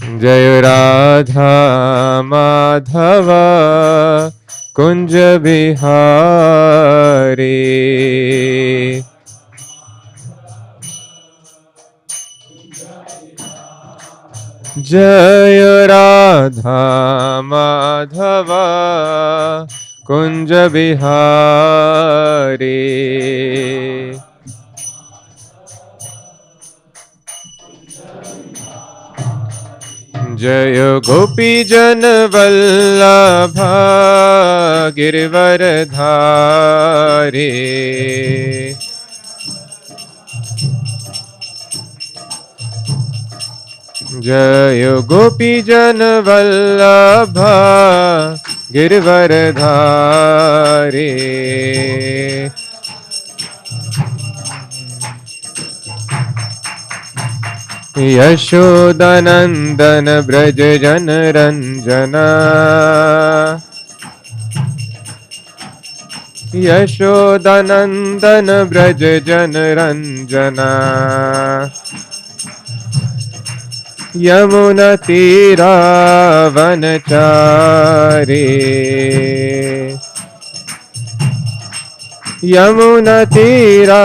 जय राधा माधव कुंज बिहारी। जय राधा माधव कुंज बिहारी। जय गोपी जन वल्लभ गिरवरधारी। जय गोपी जन वल्लभ गिरवरधारी। यशोदनंदन ब्रज जन रंजना। यशोदनंदन ब्रज जन रंजना। यमुना तीरा वनचारी। यमुना तीरा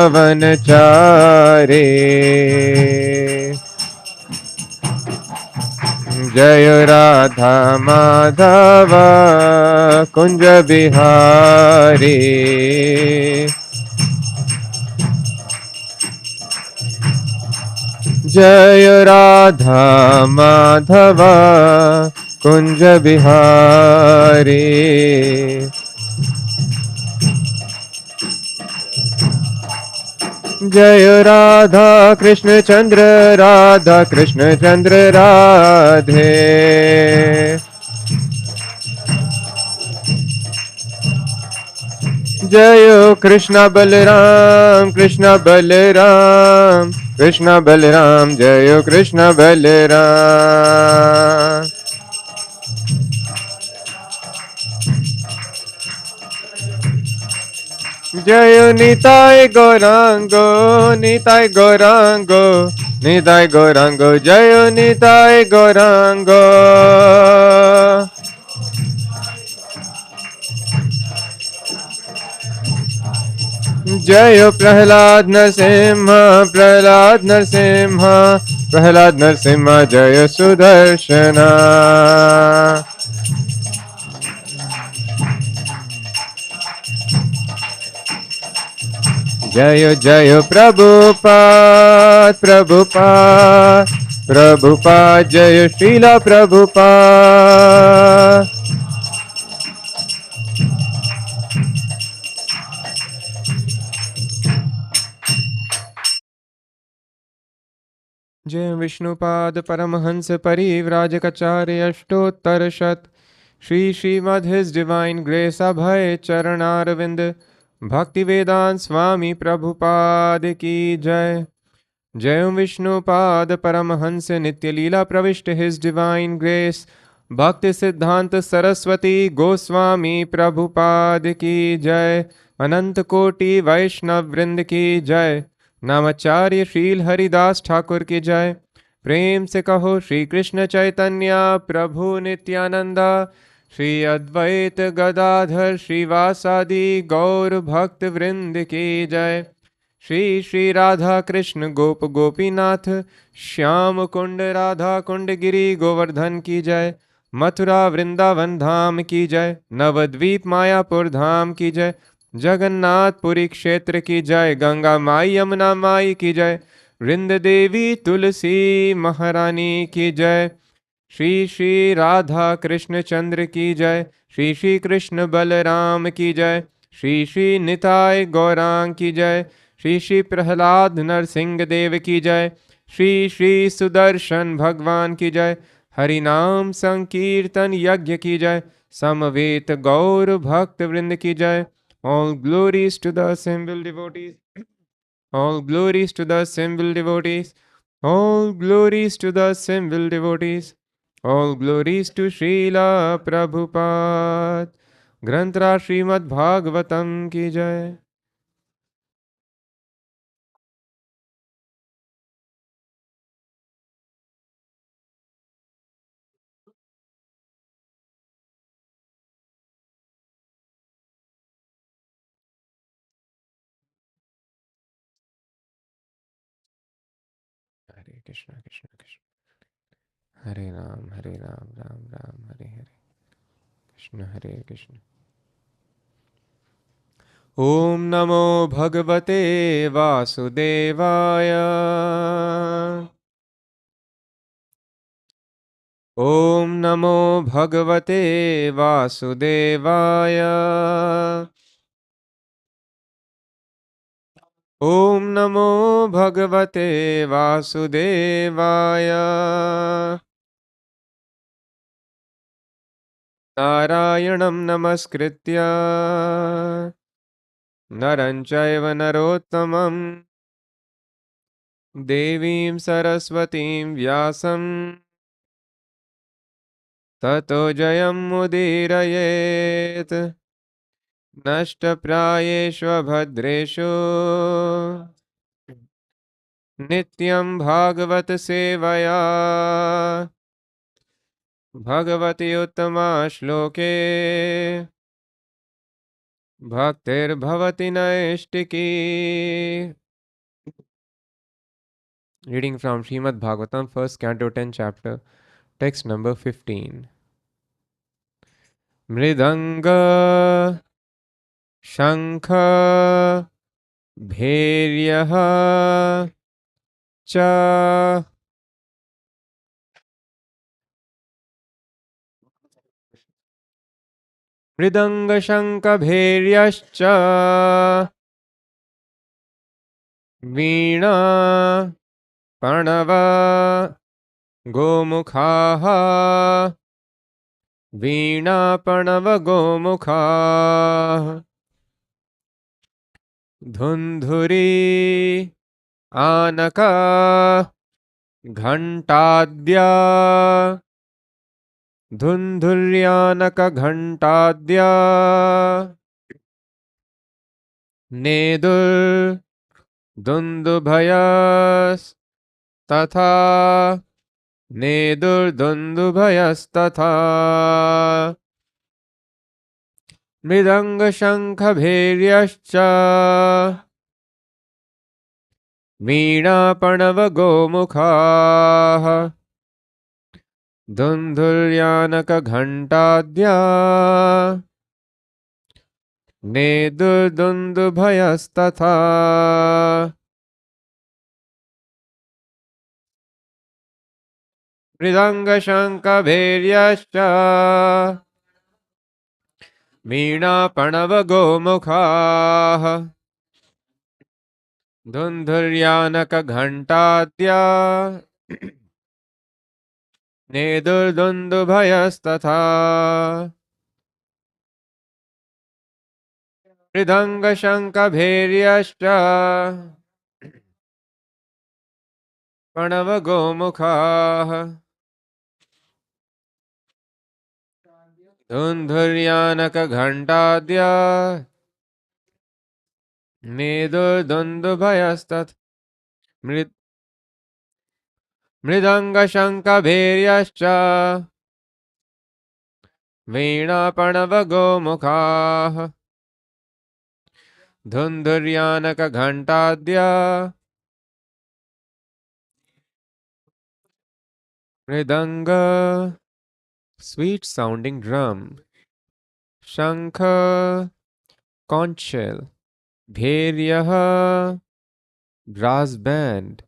वनचारी। जय राधा माधव कुंज बिहारी। जय राधा माधव कुंज बिहारी। जय राधा कृष्ण चंद्र राधा कृष्ण चंद्र राधे। जय कृष्ण बलराम कृष्ण बलराम कृष्ण बलराम। जय कृष्ण बलराम। जय निताय गौरांगो निताय गौरांगो निताय गौरांगो। जय निताय गौरांगो। जय प्रहलाद नरसिंह प्रहलाद नरसिंह प्रहलाद नरसिंह। जय सुदर्शना। जय जय प्रभुपाद प्रभुपाद प्रभुपाद। जय श्रीला प्रभुपाद। जय Vishnupad Paramhans Parivrajakacharya Ashtottara Shata. Shri Srimad his divine grace Abhay Charanaravinda Bhakti Vedanta स्वामी प्रभुपाद की जय। जय विष्णुपाद परमहंस नित्य लीला प्रविष्ट हिज डिवाइन ग्रेस भक्ति सिद्धांत सरस्वती गोस्वामी प्रभुपाद की जय। अनंत कोटि वैष्णव वृंद की जय। नामाचार्य शील हरिदास ठाकुर की जय। प्रेम से कहो श्री कृष्ण चैतन्य प्रभु नित्यानंदा। श्री अद्वैत गदाधर श्रीवासादि गौर भक्त वृंद की जय। श्री श्री राधा कृष्ण गोप गोपीनाथ श्याम कुंड राधा कुंड गिरी गोवर्धन की जय। मथुरा वृंदावन धाम की जय। नवद्वीप मायापुर धाम की जय। जगन्नाथपुरी क्षेत्र की जय। गंगा माई यमुना माई की जय। वृंद देवी तुलसी महारानी की जय। श्री श्री राधा कृष्ण चंद्र की जय। श्री श्री कृष्ण बलराम की जय। श्री श्री निताय गौरांग की जय। श्री श्री प्रहलाद नरसिंह देव की जय। श्री श्री सुदर्शन भगवान की जय। हरि नाम संकीर्तन यज्ञ की जय। समवेत गौर भक्त वृंद की जय। All glories to the assembled devotees. All glories to the assembled devotees. All glories to the assembled devotees. All glories to Srila Prabhupada. ग्रंथरा Shrimad Bhagavatam की जय। Krishna Krishna Krishna Hare Ram Ram Ram Hare Hare Krishna Hare Krishna. Om Namo Bhagavate Vasudevaya. Om Namo Bhagavate Vasudevaya. Om Namo Bhagavate Vasudevaya. Narayanam Namaskritya Naranchaiva Narottamam Devim Saraswatim Vyasam Tato Jayam Mudirayet Nashtaprayeshva Bhadreshu Nityam Bhagavat Sevaya Bhagavati Uttama Shloke Bhaktir Bhavati Naishtiki. Reading from Śrīmad-Bhāgavatam, first canto, 10th chapter, text number 15. Mridanga Shankha Bheryaha Cha. Mridanga Shankha Bheryascha Veena Pranava Gomukhaha. Veena Pranava Gomukhaha. Dhundhuri Anaka Ghantadya. Dhundhuryanaka Ghantadya. Nedur Dundubhayas Tatha. Nedur Dundubhayas Tatha. Mridanga Shankha Bheryascha Veena Pranava Gomukhaha. Dhundhuryanaka Ghantadya. Nedur Dundubhayas Tatha. Mridanga Shankha Bheryascha Veena Pranava Gomukhaha. Dhundhuryanaka Ghantadya. Nedur Dundubhayas Tatha. Mridanga Shankha Bheryascha Pranava Gomukhaha. Dhundhuryanaka Ghantadya. Nedur Dundubhayas Tatha. Mridanga Shankha Bheryascha Veena Pranava Gomukhaha. Dhundhuryanaka Ghantadya. Mridanga, sweet sounding drum. Shankha, conch shell. Bheryaha, brass band.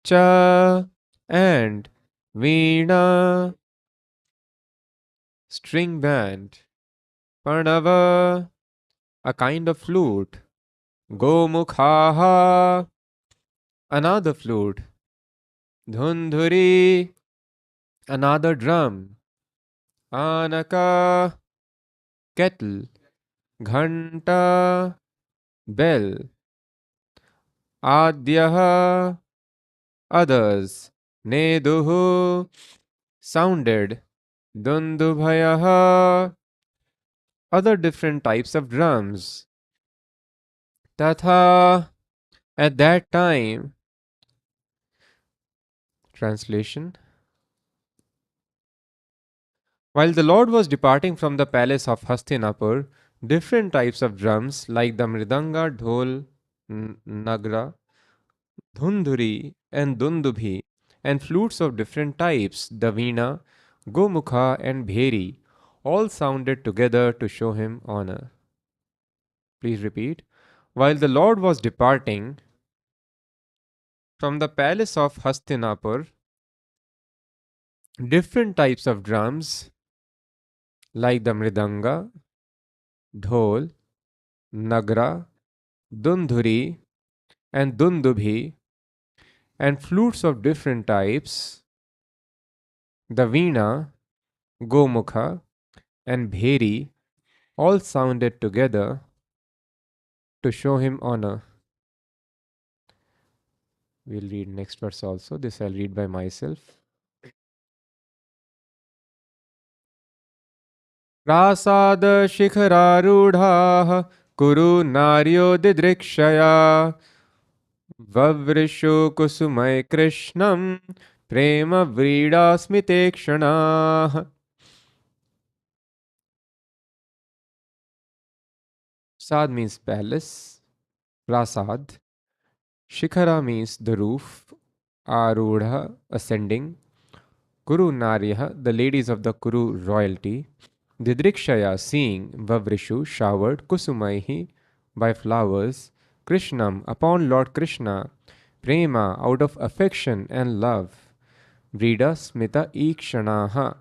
Cha, and Veena, string band. Pranava, a kind of flute. Gomukhaha, another flute. Dhundhuri, another drum. Anaka, kettle. Ghanta, bell. Adyaha, others. Neduhu, sounded. Dundubhayaha, other different types of drums. Tatha, at that time. Translation. While the Lord was departing from the palace of Hastinapur, different types of drums like the Mridanga, Dhol, Nagra, Dhundhuri, and Dundubhi and flutes of different types, the veena, gomukha, and bheri, all sounded together to show him honor. Please repeat. While the Lord was departing from the palace of Hastinapur, different types of drums like the mridanga, dhol, nagra, dundhuri, and dundubhi, and flutes of different types, the veena, gomukha, and bheri, all sounded together to show him honor. We'll read next verse also. This I'll read by myself. प्रासाद शिखरारूढाः कुरु नार्यो दिदृक्षया ववृषु कुसुमय कृष्णं प्रेम व्रीडा स्मिते क्षणाः. Prasad means palace, prasad. Shikhara means the roof, Arudha ascending, Kuru Naryaha, the ladies of the Kuru royalty, Didrikshaya seeing, Vavrishu showered, Kusumaihi by flowers, Krishnam upon Lord Krishna, Prema out of affection and love, Vrida Smita Ikshanaha,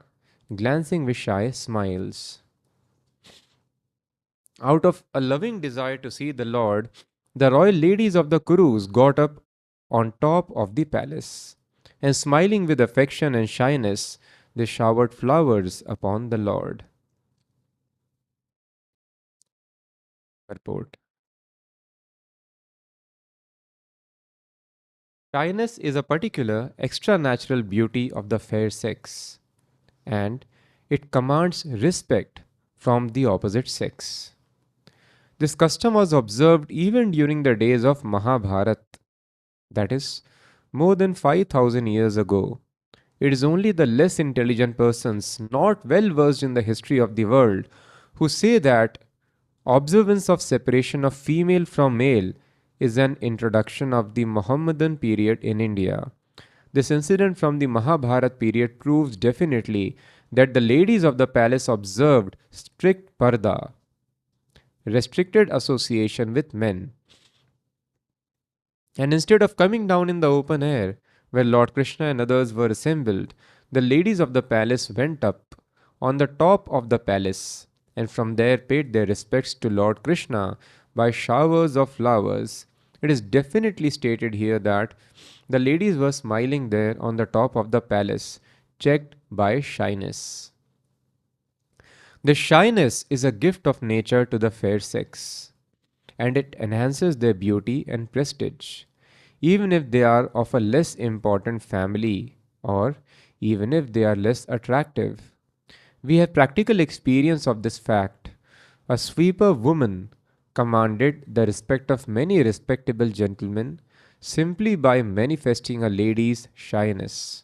glancing with shy smiles. Out of a loving desire to see the Lord, the royal ladies of the Kurus got up on top of the palace, and smiling with affection and shyness, they showered flowers upon the Lord. Purport. Shyness is a particular extra-natural beauty of the fair sex, and it commands respect from the opposite sex. This custom was observed even during the days of Mahabharata, that is, more than 5,000 years ago. It is only the less intelligent persons, not well versed in the history of the world, who say that observance of separation of female from male is an introduction of the Mohammedan period in India. This incident from the Mahabharata period proves definitely that the ladies of the palace observed strict parda, restricted association with men. And instead of coming down in the open air, where Lord Krishna and others were assembled, the ladies of the palace went up on the top of the palace, and from there paid their respects to Lord Krishna by showers of flowers. It is definitely stated here that the ladies were smiling there on the top of the palace, checked by shyness. The shyness is a gift of nature to the fair sex, and it enhances their beauty and prestige, even if they are of a less important family or even if they are less attractive. We have practical experience of this fact. A sweeper woman commanded the respect of many respectable gentlemen simply by manifesting a lady's shyness.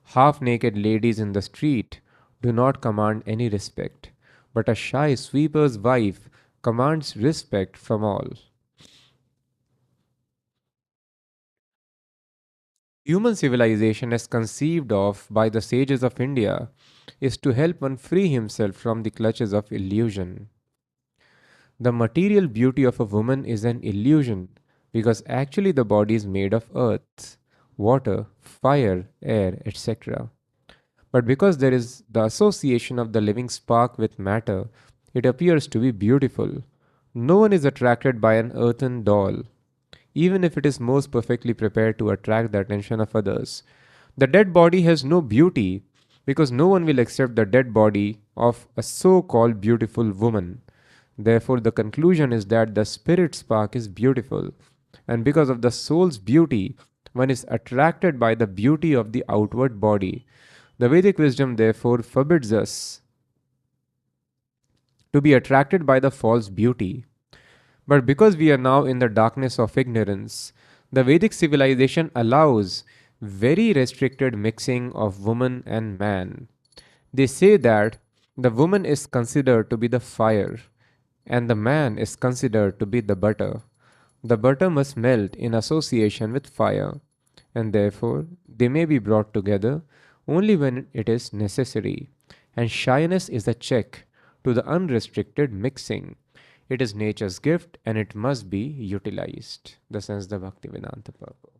Half naked ladies in the street do not command any respect, but a shy sweeper's wife commands respect from all. Human civilization, as conceived of by the sages of India, is to help one free himself from the clutches of illusion. The material beauty of a woman is an illusion because actually the body is made of earth, water, fire, air, etc. But because there is the association of the living spark with matter, it appears to be beautiful. No one is attracted by an earthen doll, even if it is most perfectly prepared to attract the attention of others. The dead body has no beauty because no one will accept the dead body of a so called beautiful woman. Therefore, the conclusion is that the spirit spark is beautiful, and because of the soul's beauty, one is attracted by the beauty of the outward body. The Vedic wisdom, therefore, forbids us to be attracted by the false beauty. But because we are now in the darkness of ignorance, the Vedic civilization allows very restricted mixing of woman and man. They say that the woman is considered to be the fire and the man is considered to be the butter. The butter must melt in association with fire, and therefore they may be brought together only when it is necessary. And shyness is a check to the unrestricted mixing. It is nature's gift and it must be utilized. The sense the Bhaktivedanta purport.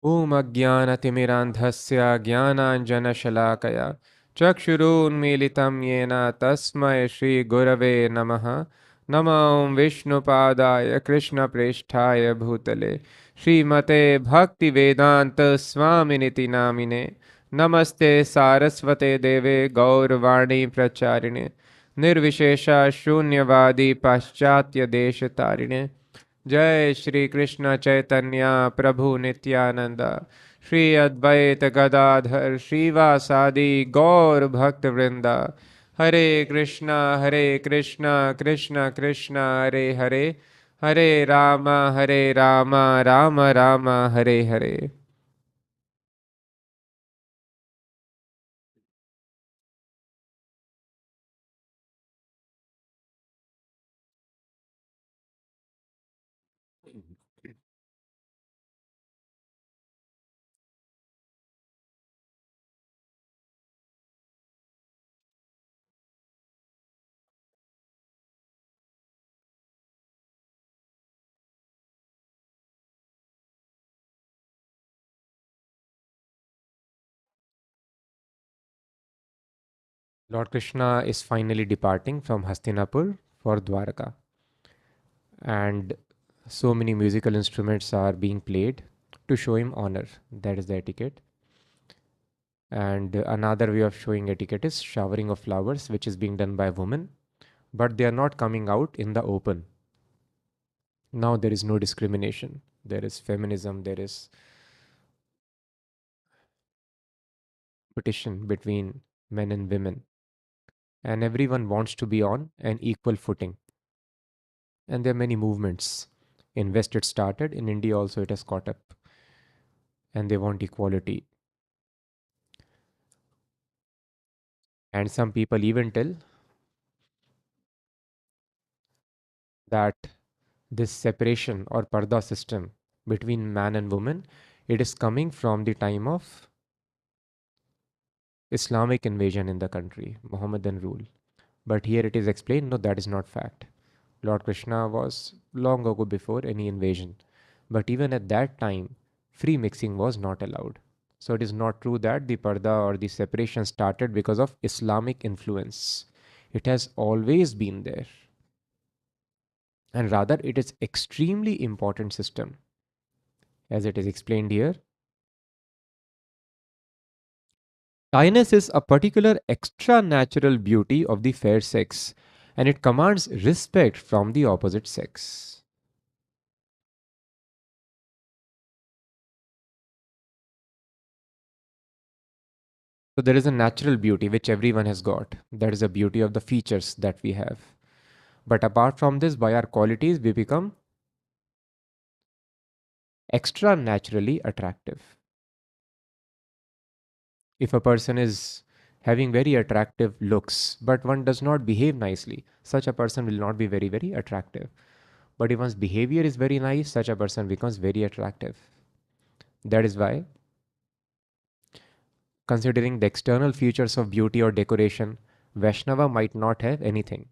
ॐ अज्ञानतिमिरान्धस्य ज्ञानाञ्जनशलाकया चक्षुरुन्मीलितं येन तस्मै श्रीगुरवे नमः नमो विष्णुपादाय कृष्णप्रेष्ठाय भूतले श्रीमते भक्तिवेदान्तस्वामिनिति नामिने नमस्ते सारस्वते देवे गौरवाणी प्रचारिणे निर्विशेषा शून्यवादी पाश्चात्य जय श्री कृष्ण चैतन्य प्रभु नित्यानंद श्री अद्वैत गदाधर श्रीवासादि गौर भक्त वृंदा हरे Krishna Krishna Krishna Hare Hare Hare Ram Ram Ram Hare Hare. Lord Krishna is finally departing from Hastinapur for Dwarka, and so many musical instruments are being played to show him honor. That is the etiquette. And another way of showing etiquette is showering of flowers, which is being done by women, but they are not coming out in the open. Now there is no discrimination. There is feminism, there is competition between men and women, and everyone wants to be on an equal footing. And there are many movements. In West it started, in India also it has caught up, and they want equality. And some people even tell that this separation or parda system between man and woman, it is coming from the time of Islamic invasion in the country, Mohammedan rule. But here it is explained, no, that is not fact. Lord Krishna was long ago before any invasion. But even at that time, free mixing was not allowed. So it is not true that the parda or the separation started because of Islamic influence. It has always been there. And rather, it is extremely important system. As it is explained here, shyness is a particular extra natural beauty of the fair sex, and it commands respect from the opposite sex. So there is a natural beauty which everyone has got. That is the beauty of the features that we have. But apart from this, by our qualities, we become extra naturally attractive. If a person is having very attractive looks, but one does not behave nicely, such a person will not be very, very attractive. But if one's behavior is very nice, such a person becomes very attractive. That is why, considering the external features of beauty or decoration, Vaishnava might not have anything.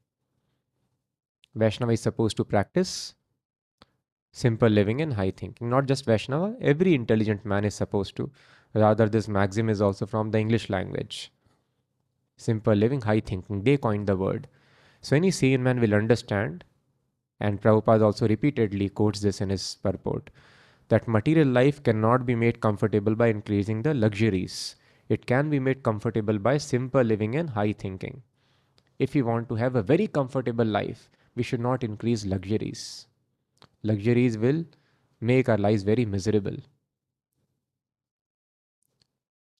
Vaishnava is supposed to practice simple living and high thinking. Not just Vaishnava, every intelligent man is supposed to. Rather, this maxim is also from the English language. Simple living, high thinking. They coined the word. So any sane man will understand, and Prabhupada also repeatedly quotes this in his purport, that material life cannot be made comfortable by increasing the luxuries. It can be made comfortable by simple living and high thinking. If we want to have a very comfortable life, we should not increase luxuries. Luxuries will make our lives very miserable.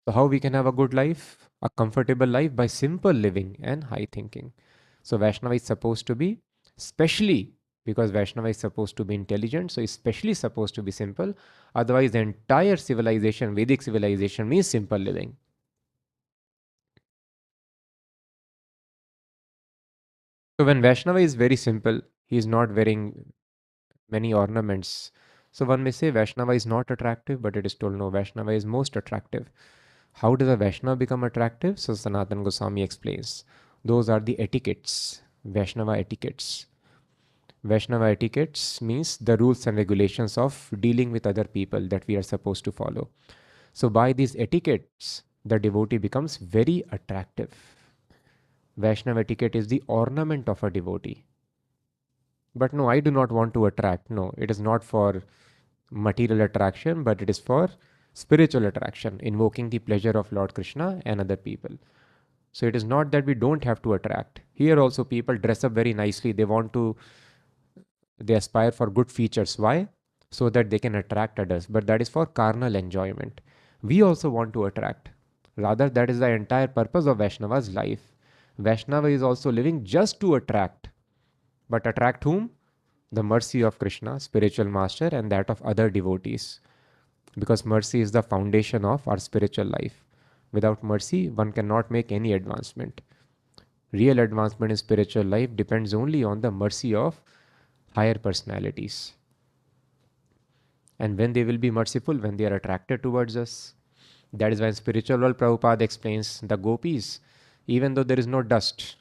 So how we can have a good life? A comfortable life by simple living and high thinking. So Vaishnava is supposed to be, specially because Vaishnava is supposed to be intelligent, so especially supposed to be simple. Otherwise, the entire civilization, Vedic civilization, means simple living. So when Vaishnava is very simple, He is not wearing many ornaments. So one may say Vaishnava is not attractive, but it is told no, Vaishnava is most attractive. How does a Vaishnava become attractive? So Sanatana Goswami explains. Those are the etiquettes, Vaishnava etiquettes. Vaishnava etiquettes means the rules and regulations of dealing with other people that we are supposed to follow. So by these etiquettes, the devotee becomes very attractive. Vaishnava etiquette is the ornament of a devotee. But no, I do not want to attract. No, it is not for material attraction, but it is for spiritual attraction, invoking the pleasure of Lord Krishna and other people. So it is not that we don't have to attract. Here also people dress up very nicely. They aspire for good features. Why? So that they can attract others. But that is for carnal enjoyment. We also want to attract. Rather, that is the entire purpose of Vaishnava's life. Vaishnava is also living just to attract. But attract whom? The mercy of Krishna, spiritual master, and that of other devotees. Because mercy is the foundation of our spiritual life. Without mercy, one cannot make any advancement. Real advancement in spiritual life depends only on the mercy of higher personalities. And when they will be merciful, when they are attracted towards us. That is why in spiritual world, Prabhupada explains the gopis, even though there is no dust,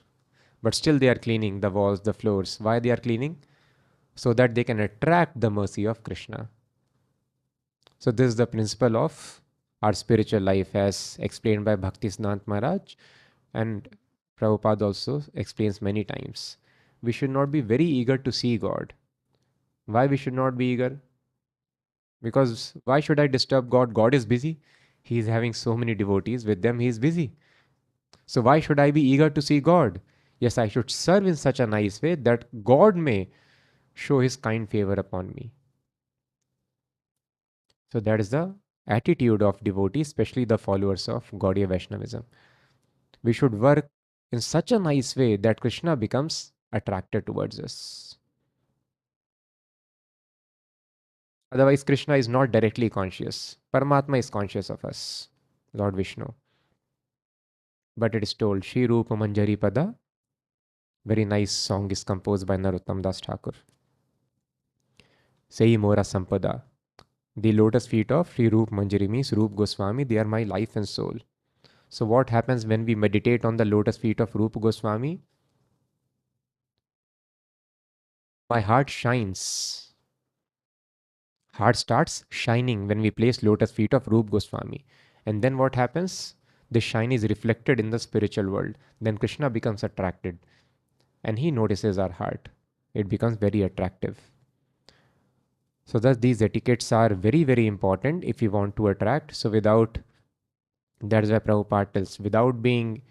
but still they are cleaning the walls, the floors. Why they are cleaning? So that they can attract the mercy of Krishna. So this is the principle of our spiritual life as explained by Bhaktisiddhanta Maharaj, and Prabhupada also explains many times. We should not be very eager to see God. Why we should not be eager? Because why should I disturb God? God is busy. He is having so many devotees. With them he is busy. So why should I be eager to see God? Yes, I should serve in such a nice way that God may show his kind favor upon me. So that is the attitude of devotees, especially the followers of Gaudiya Vaishnavism. We should work in such a nice way that Krishna becomes attracted towards us. Otherwise, Krishna is not directly conscious. Paramatma is conscious of us, Lord Vishnu. But it is told, Shri Rupa Manjari Pada. Very nice song is composed by Narottam Das Thakur. Sei Mora Sampada. The lotus feet of Sri Rup Manjari means Rup Goswami, they are my life and soul. So what happens when we meditate on the lotus feet of Rupa Goswami? My heart shines. Heart starts shining when we place lotus feet of Rupa Goswami. And then what happens? The shine is reflected in the spiritual world. Then Krishna becomes attracted. And he notices our heart. It becomes very attractive. So thus these etiquettes are very, very important if we want to attract. So that is why Prabhupada tells, without being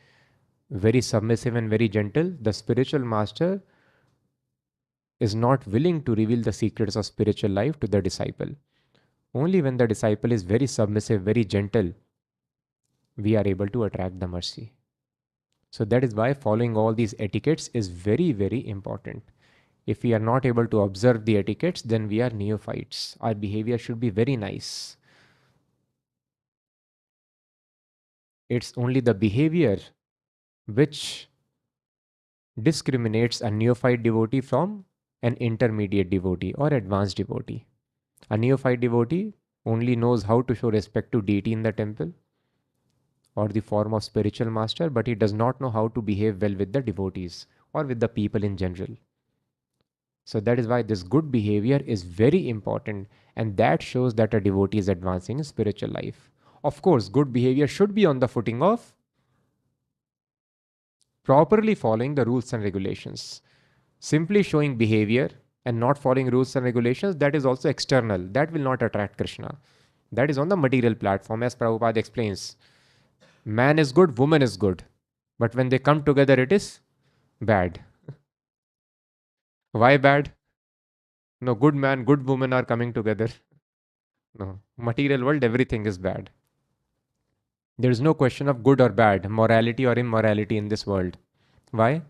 very submissive and very gentle, the spiritual master is not willing to reveal the secrets of spiritual life to the disciple. Only when the disciple is very submissive, very gentle, we are able to attract the mercy. So that is why following all these etiquettes is very, very important. If we are not able to observe the etiquettes, then we are neophytes. Our behavior should be very nice. It's only the behavior which discriminates a neophyte devotee from an intermediate devotee or advanced devotee. A neophyte devotee only knows how to show respect to deity in the temple or the form of spiritual master, but he does not know how to behave well with the devotees or with the people in general. So that is why this good behavior is very important, and that shows that a devotee is advancing in spiritual life. Of course, good behavior should be on the footing of properly following the rules and regulations. Simply showing behavior and not following rules and regulations, that is also external. That will not attract Krishna. That is on the material platform, as Prabhupada explains. Man is good, woman is good. But when they come together, it is bad. Why bad? No, good man, good woman are coming together. No, material world, everything is bad. There is no question of good or bad, morality or immorality in this world. Why?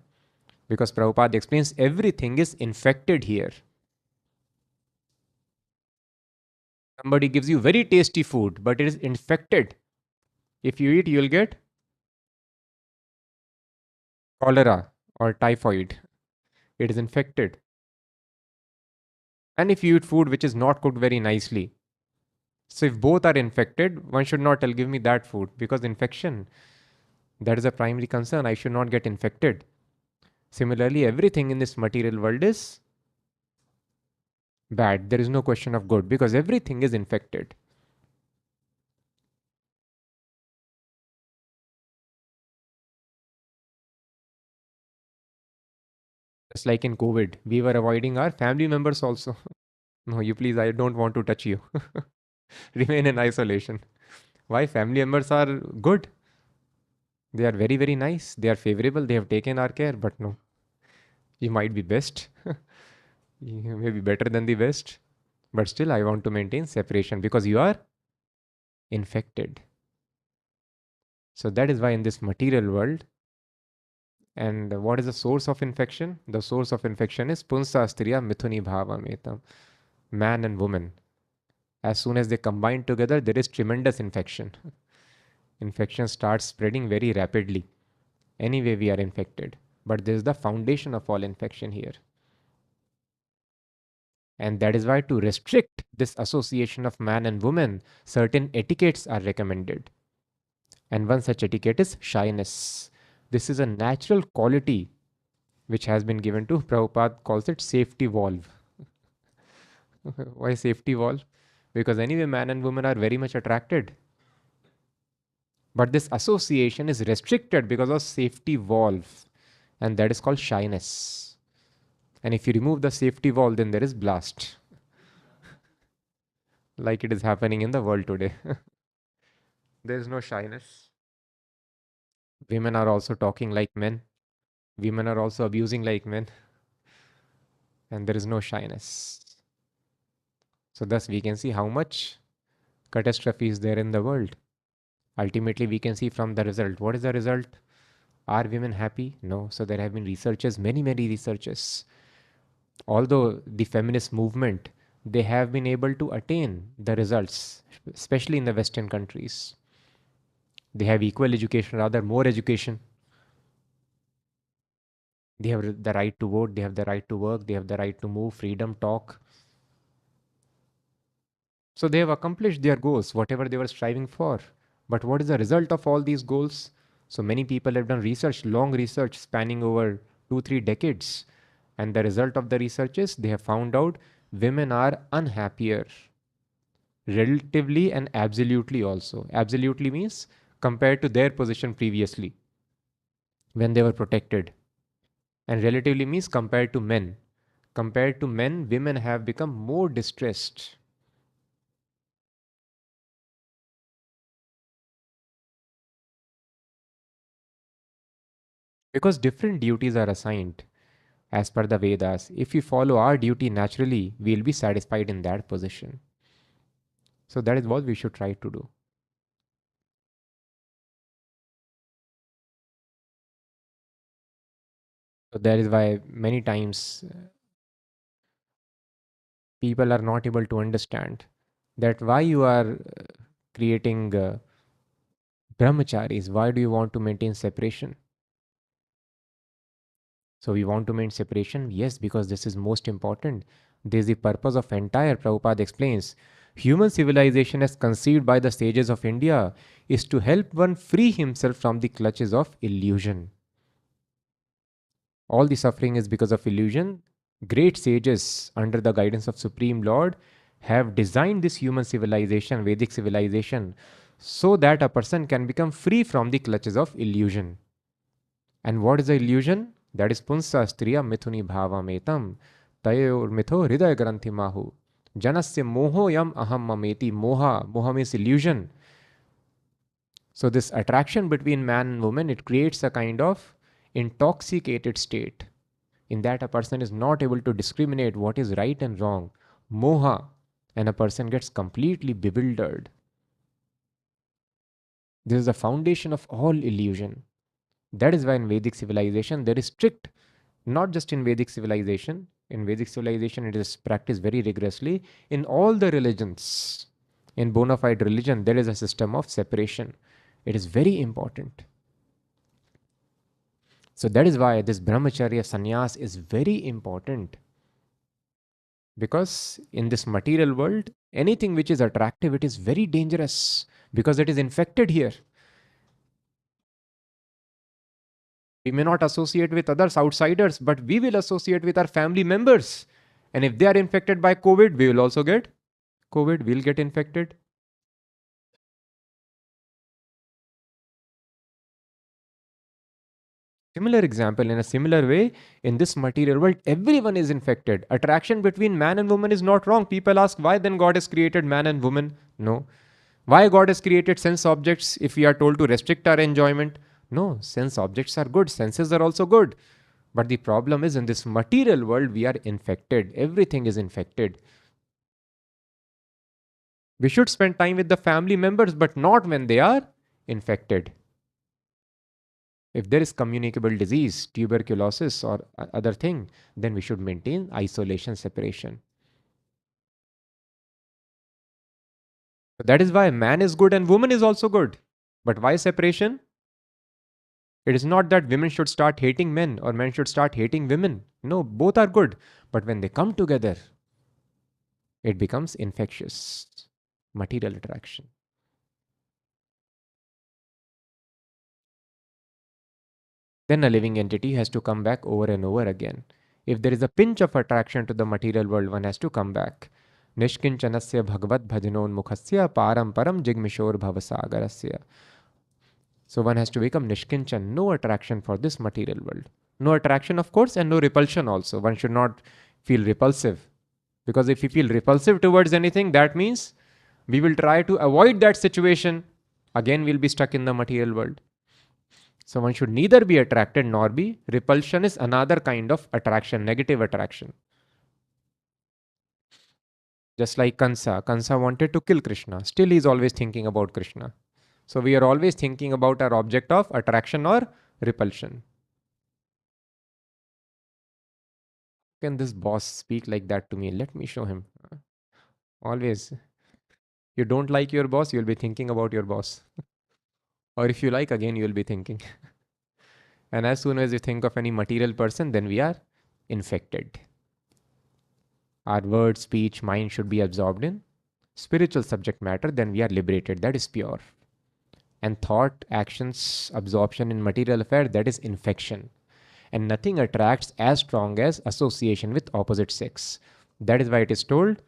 Because Prabhupada explains everything is infected here. Somebody gives you very tasty food, but it is infected. If you eat, you'll get cholera or typhoid. It is infected. And if you eat food which is not cooked very nicely, so if both are infected, one should not tell, give me that food, because infection, that is a primary concern. I should not get infected. Similarly, everything in this material world is bad. There is no question of good because everything is infected. Just like in COVID, we were avoiding our family members also. No, you please, I don't want to touch you. Remain in isolation. Why? Family members are good. They are very, very nice. They are favorable. They have taken our care. But no, you might be best. You may be better than the best. But still, I want to maintain separation because you are infected. So that is why in this material world, and what is the source of infection? The source of infection is punsa striya mithuni bhava metam, man and woman. As soon as they combine together, there is tremendous infection. Infection starts spreading very rapidly. Anyway, we are infected. But this is the foundation of all infection here. And that is why to restrict this association of man and woman, certain etiquettes are recommended. And one such etiquette is shyness. This is a natural quality which has been given to Prabhupada, calls it safety valve. Why safety valve? Because anyway, man and woman are very much attracted. But this association is restricted because of safety valve, and that is called shyness. And if you remove the safety valve, then there is blast, like it is happening in the world today. There is no shyness. Women are also talking like men. Women are also abusing like men. And there is no shyness. So thus we can see how much catastrophe is there in the world. Ultimately, we can see from the result. What is the result? Are women happy? No. So there have been researchers, many, many researchers. Although the feminist movement, they have been able to attain the results, especially in the Western countries. They have equal education, rather more education. They have the right to vote, they have the right to work, they have the right to move, freedom, talk. So they have accomplished their goals, whatever they were striving for. But what is the result of all these goals? So many people have done research, long research spanning over 2-3 decades. And the result of the research is they have found out women are unhappier, relatively and absolutely also. Absolutely means compared to their position previously when they were protected. And relatively means compared to men. Compared to men, women have become more distressed. Because different duties are assigned as per the Vedas. If we follow our duty naturally, we'll be satisfied in that position. So that is what we should try to do. So that is why many times people are not able to understand that why you are creating brahmacharis, why do you want to maintain separation? So we want to maintain separation? Yes, because this is most important. This is the purpose of entire Prabhupada explains. Human civilization as conceived by the sages of India is to help one free himself from the clutches of illusion. All the suffering is because of illusion. Great sages, under the guidance of Supreme Lord, have designed this human civilization, Vedic civilization, so that a person can become free from the clutches of illusion. And what is the illusion? That is punsa striya mithuni bhava metam tayor mitho hridaya granthi mahu. Janasya moho yam aham mameti. Moha means illusion. So this attraction between man and woman, it creates a kind of intoxicated state in that a person is not able to discriminate what is right and wrong. Moha, and a person gets completely bewildered. This is the foundation of all illusion. That is why in Vedic civilization there is strict, not just in Vedic civilization. In Vedic civilization it is practiced very rigorously. In all the religions, in bona fide religion, there is a system of separation. It is very important. So that is why this brahmacharya sannyas is very important. Because in this material world, anything which is attractive, it is very dangerous because it is infected here. We may not associate with others, outsiders, but we will associate with our family members. And if they are infected by COVID, we will also get COVID, we'll get infected. Similar example, in a similar way, in this material world, everyone is infected. Attraction between man and woman is not wrong. People ask, why then God has created man and woman? No. Why God has created sense objects if we are told to restrict our enjoyment? No, sense objects are good. Senses are also good. But the problem is in this material world, we are infected. Everything is infected. We should spend time with the family members, but not when they are infected. If there is communicable disease, tuberculosis, or other thing, then we should maintain isolation, separation. So that is why man is good and woman is also good. But why separation? It is not that women should start hating men or men should start hating women. No, both are good. But when they come together, it becomes infectious. Material attraction. Then a living entity has to come back over and over again. If there is a pinch of attraction to the material world, one has to come back. Nishkinchanasya bhagavad bhajanonmukhasya param param jigmishor bhavasagarasya. So one has to become nishkinchan, no attraction for this material world. No attraction, of course, and no repulsion also. One should not feel repulsive. Because if we feel repulsive towards anything, that means we will try to avoid that situation. Again, we'll be stuck in the material world. So one should neither be attracted nor be. Repulsion is another kind of attraction, negative attraction. Just like Kansa. Kansa wanted to kill Krishna. Still he is always thinking about Krishna. So we are always thinking about our object of attraction or repulsion. Can this boss speak like that to me? Let me show him. Always. You don't like your boss, you'll be thinking about your boss. Or if you like, again, you'll be thinking. And as soon as you think of any material person, then we are infected. Our word, speech, mind should be absorbed in spiritual subject matter, then we are liberated. That is pure. And thought, actions, absorption in material affair, that is infection. And nothing attracts as strong as association with opposite sex. That is why it is told,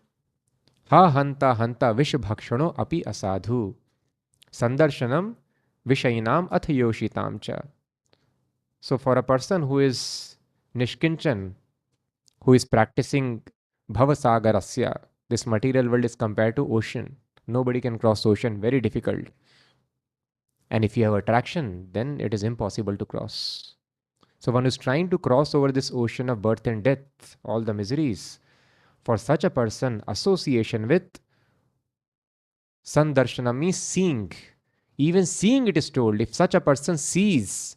ha hanta hanta vishbhakshano api asadhu sandarshanam vishayinam athayoshitam cha. So for a person who is nishkinchan, who is practicing bhavasagarasya, this material world is compared to ocean. Nobody can cross ocean, very difficult. And if you have attraction, then it is impossible to cross. So one is trying to cross over this ocean of birth and death, all the miseries. For such a person, association with sandarshana means seeing. Even seeing, it is told, if such a person sees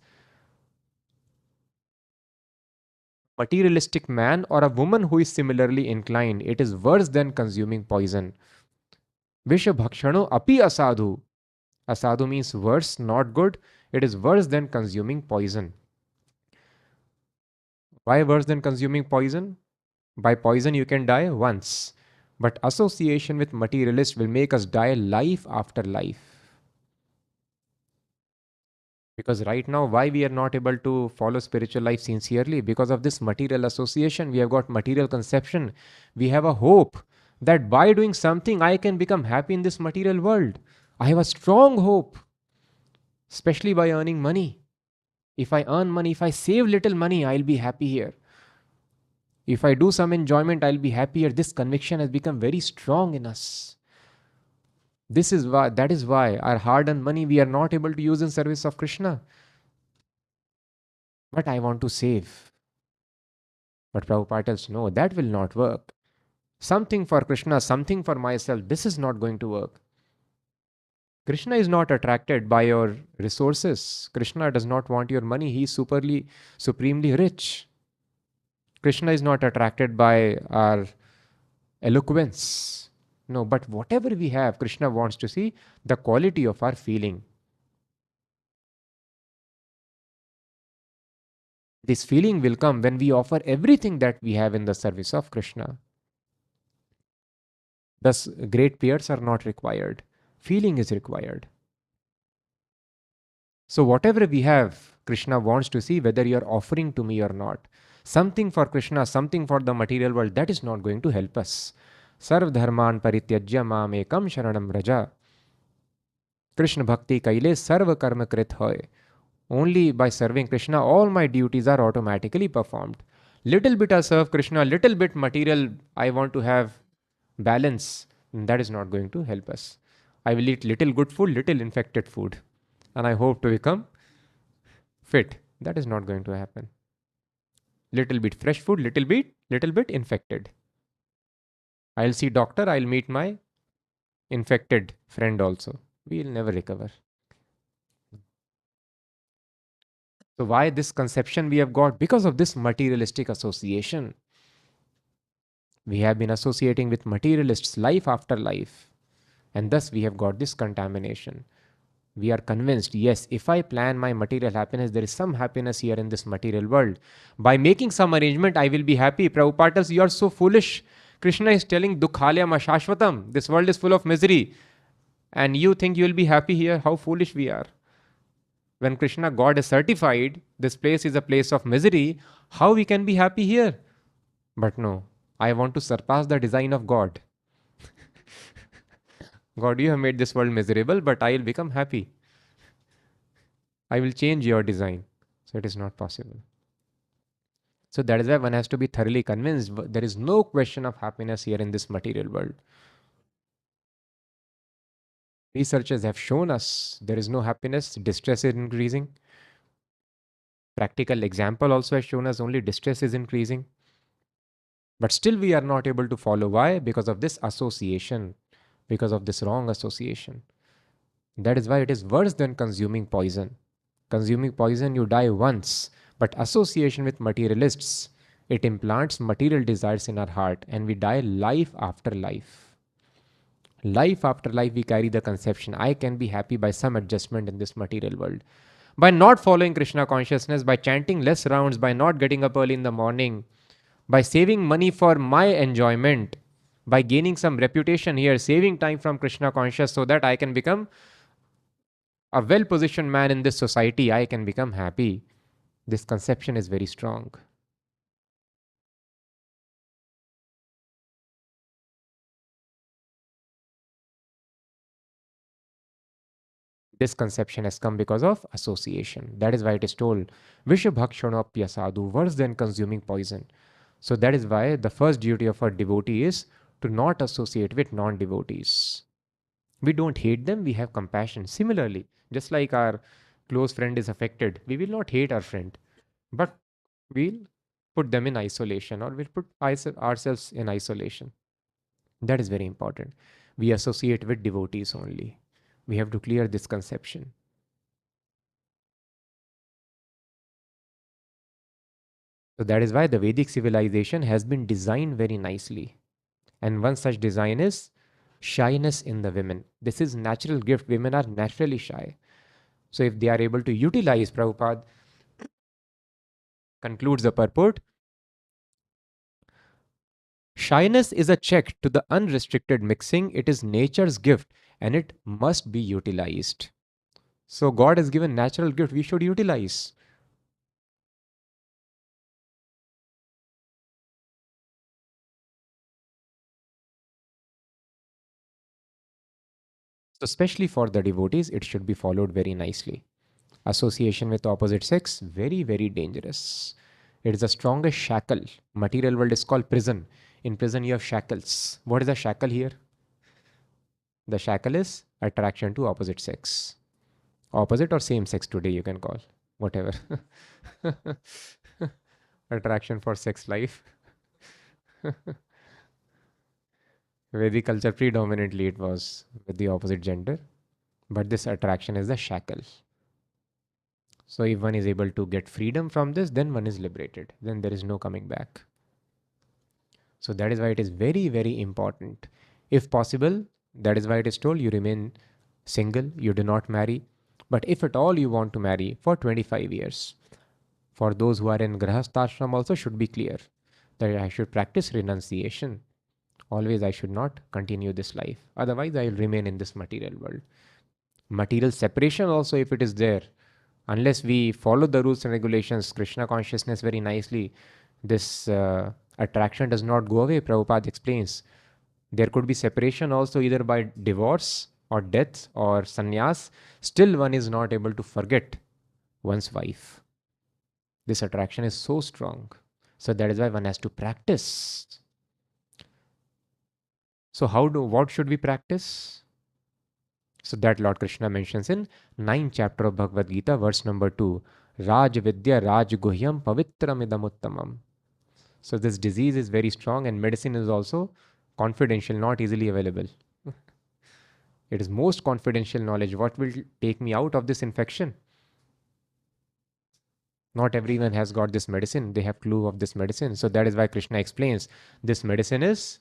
materialistic man or a woman who is similarly inclined, it is worse than consuming poison. Vishabhakshano api asadhu. Asadhu means worse, not good. It is worse than consuming poison. Why worse than consuming poison? By poison you can die once. But association with materialist will make us die life after life. Because right now, why we are not able to follow spiritual life sincerely? Because of this material association, we have got material conception. We have a hope that by doing something, I can become happy in this material world. I have a strong hope, especially by earning money. If I earn money, if I save little money, I'll be happy here. If I do some enjoyment, I'll be happier. This conviction has become very strong in us. That is why our hard-earned money we are not able to use in service of Krishna. But I want to save. But Prabhupada tells, no, that will not work. Something for Krishna, something for myself, this is not going to work. Krishna is not attracted by your resources. Krishna does not want your money. He is supremely rich. Krishna is not attracted by our eloquence. No, but whatever we have, Krishna wants to see the quality of our feeling. This feeling will come when we offer everything that we have in the service of Krishna. Thus, great prayers are not required. Feeling is required. So, whatever we have, Krishna wants to see whether you are offering to me or not. Something for Krishna, something for the material world, that is not going to help us. Sarv dharman parityajya mam ekam sharanam raja. Krishna bhakti kaile sarva karma krit hoy. Only by serving Krishna, all my duties are automatically performed. Little bit I serve Krishna, little bit material I want to have balance, that is not going to help us. I will eat little good food, little infected food, and I hope to become fit. That is not going to happen. Little bit fresh food, little bit infected. I'll see doctor, I'll meet my infected friend also. We'll never recover. So why this conception we have got? Because of this materialistic association. We have been associating with materialists life after life, and thus we have got this contamination. We are convinced, yes, if I plan my material happiness, there is some happiness here in this material world. By making some arrangement, I will be happy. Prabhupada tells, you are so foolish. Krishna is telling, Dukhalya Mashashvatam. This world is full of misery. And you think you will be happy here? How foolish we are. When Krishna, God is certified, this place is a place of misery, how we can be happy here? But no, I want to surpass the design of God. God, you have made this world miserable, but I will become happy. I will change your design. So it is not possible. So that is why one has to be thoroughly convinced there is no question of happiness here in this material world. Researchers have shown us there is no happiness, distress is increasing. Practical example also has shown us only distress is increasing. But still we are not able to follow. Why? Because of this association, because of this wrong association. That is why it is worse than consuming poison. Consuming poison, you die once. But association with materialists, it implants material desires in our heart and we die life after life. Life after life, we carry the conception, I can be happy by some adjustment in this material world. By not following Krishna consciousness, by chanting less rounds, by not getting up early in the morning, by saving money for my enjoyment, by gaining some reputation here, saving time from Krishna conscious so that I can become a well-positioned man in this society, I can become happy. This conception is very strong. This conception has come because of association. That is why it is told, Vishabhakshanopya sadhu, worse than consuming poison. So that is why the first duty of a devotee is to not associate with non-devotees. We don't hate them, we have compassion. Similarly, just like our close friend is affected, we will not hate our friend, but we'll put them in isolation or we'll put ourselves in isolation. That is very important. We associate with devotees only. We have to clear this conception. So that is why the Vedic civilization has been designed very nicely. And one such design is shyness in the women. This is natural gift. Women are naturally shy. So if they are able to utilize, Prabhupada concludes the purport, shyness is a check to the unrestricted mixing. It is nature's gift and it must be utilized. So God has given natural gift, we should utilize. So especially for the devotees, it should be followed very nicely. Association with opposite sex, very, very dangerous. It is the strongest shackle. Material world is called prison. In prison, you have shackles. What is the shackle here? The shackle is attraction to opposite sex. Opposite or same sex today, you can call. Whatever. Attraction for sex life. Vedic culture predominantly it was with the opposite gender. But this attraction is the shackle. So if one is able to get freedom from this, then one is liberated. Then there is no coming back. So that is why it is very, very important. If possible, that is why it is told you remain single, you do not marry. But if at all you want to marry, for 25 years. For those who are in Grahasthashram also should be clear that I should practice renunciation. Always I should not continue this life. Otherwise, I will remain in this material world. Material separation also, if it is there, unless we follow the rules and regulations, Krishna consciousness very nicely, this attraction does not go away. Prabhupada explains. There could be separation also either by divorce or death or sannyas. Still, one is not able to forget one's wife. This attraction is so strong. So that is why one has to practice. So what should we practice? So that Lord Krishna mentions in 9th chapter of Bhagavad Gita, verse number 2. Raj Vidya Raj Guhyam Pavitram Idam Uttamam. So this disease is very strong and medicine is also confidential, not easily available. It is most confidential knowledge. What will take me out of this infection? Not everyone has got this medicine. They have clue of this medicine. So that is why Krishna explains this medicine is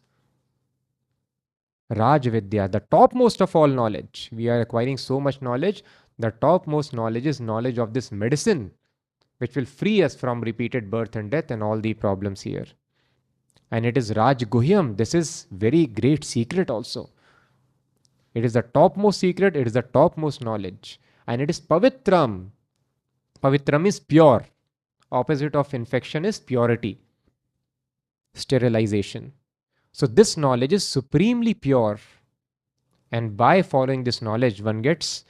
Raj Vidya, the topmost of all knowledge. We are acquiring so much knowledge. The topmost knowledge is knowledge of this medicine, which will free us from repeated birth and death and all the problems here. And it is Raj Guhyam. This is very great secret also. It is the topmost secret. It is the topmost knowledge. And it is Pavitram. Pavitram is pure. Opposite of infection is purity, sterilization. So this knowledge is supremely pure. And by following this knowledge, one gets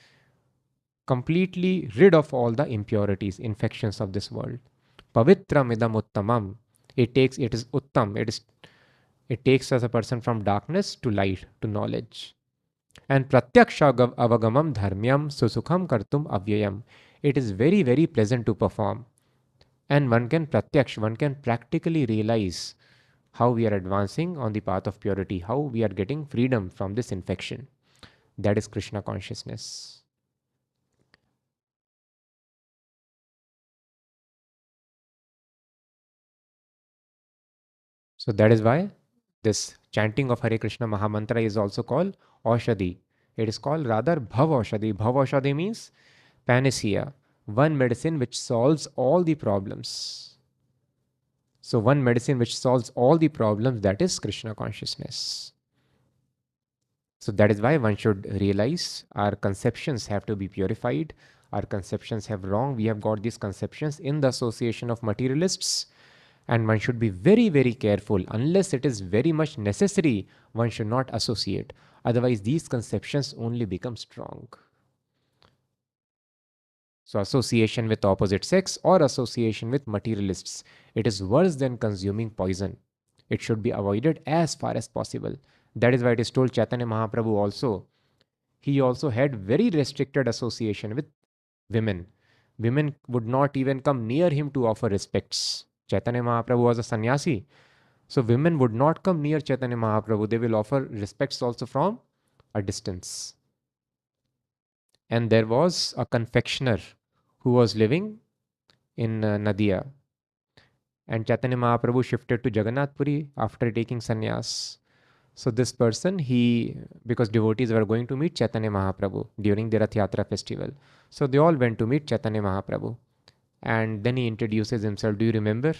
completely rid of all the impurities, infections of this world. Pavitram idam uttamam. It is uttam. It takes us a person from darkness to light, to knowledge. And pratyaksha avagamam dharmyam susukham kartum avyayam. It is very, very pleasant to perform. And one can practically realize how we are advancing on the path of purity, how we are getting freedom from this infection. That is Krishna consciousness. So that is why this chanting of Hare Krishna Mahamantra is also called Aushadhi. It is called rather Bhav Aushadhi. Bhav Aushadhi means panacea, one medicine which solves all the problems. So one medicine which solves all the problems, that is Krishna consciousness. So that is why one should realize our conceptions have to be purified. Our conceptions have wrong. We have got these conceptions in the association of materialists. And one should be very, very careful. Unless it is very much necessary, one should not associate. Otherwise, these conceptions only become strong. So association with opposite sex or association with materialists, it is worse than consuming poison. It should be avoided as far as possible. That is why it is told Chaitanya Mahaprabhu also. He also had very restricted association with women. Women would not even come near him to offer respects. Chaitanya Mahaprabhu was a sannyasi. So women would not come near Chaitanya Mahaprabhu. They will offer respects also from a distance. And there was a confectioner who was living in Nadia. And Chaitanya Mahaprabhu shifted to Jagannath Puri after taking sannyas. So this person, because devotees were going to meet Chaitanya Mahaprabhu during the Rath Yatra festival. So they all went to meet Chaitanya Mahaprabhu. And then he introduces himself, do you remember?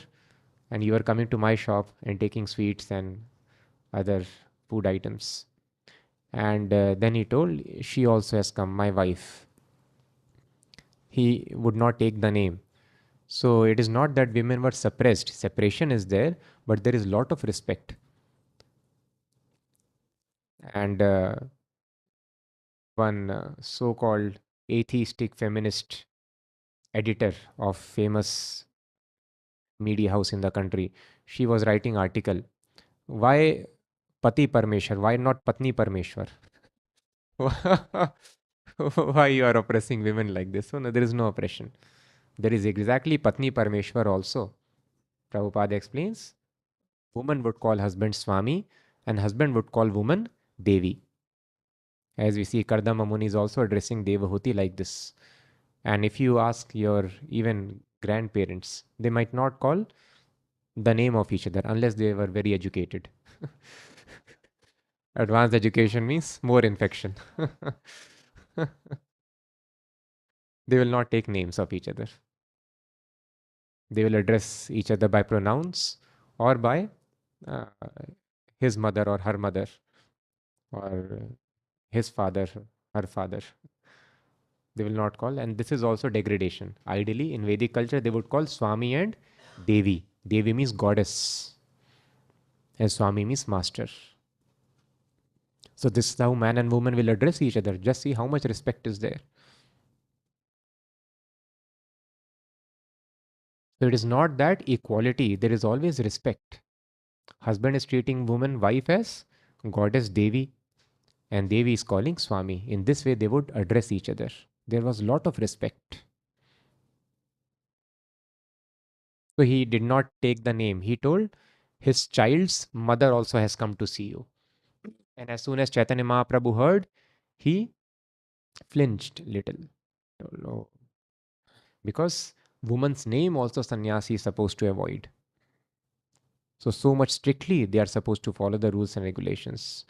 And you were coming to my shop and taking sweets and other food items. And then he told, she also has come, my wife. He would not take the name. So it is not that women were suppressed. Separation is there, but there is a lot of respect. And one so-called atheistic feminist editor of famous media house in the country, she was writing article, why Pati Parmeshwar, why not Patni Parmeshwar? Why you are oppressing women like this? So no, there is no oppression. There is exactly Patni Parmeshwar also. Prabhupada explains, woman would call husband Swami and husband would call woman Devi. As we see, Kardama Muni is also addressing Devahuti like this. And if you ask your even grandparents, they might not call the name of each other unless they were very educated. Advanced education means more infection. They will not take names of each other. They will address each other by pronouns or by his mother or her mother, or his father, her father. They will not call, and this is also degradation. Ideally, in Vedic culture, they would call Swami and Devi. Devi means goddess, and Swami means master. So this is how man and woman will address each other. Just see how much respect is there. So it is not that equality, there is always respect. Husband is treating woman, wife as goddess Devi, and Devi is calling Swami. In this way, they would address each other. There was a lot of respect. So he did not take the name. He told his child's mother also has come to see you. And as soon as Chaitanya Mahaprabhu heard, he flinched little. Oh, no. Because woman's name also sannyasi is supposed to avoid. So much strictly they are supposed to follow the rules and regulations.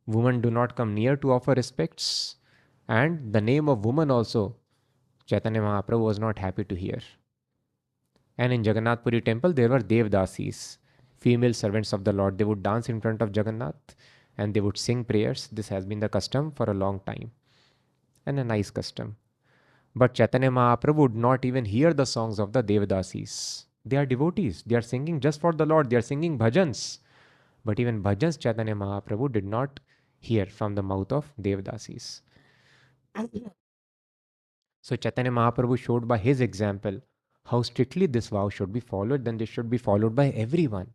Women do not come near to offer respects. And the name of woman also, Chaitanya Mahaprabhu was not happy to hear. And in Jagannath Puri temple, there were Devdasis, female servants of the Lord. They would dance in front of Jagannath and they would sing prayers. This has been the custom for a long time, and a nice custom. But Chaitanya Mahaprabhu would not even hear the songs of the Devdasis. They are devotees. They are singing just for the Lord. They are singing bhajans. But even bhajans, Chaitanya Mahaprabhu did not hear from the mouth of Devdasis. So Chaitanya Mahaprabhu showed by his example how strictly this vow should be followed. Then this should be followed by everyone.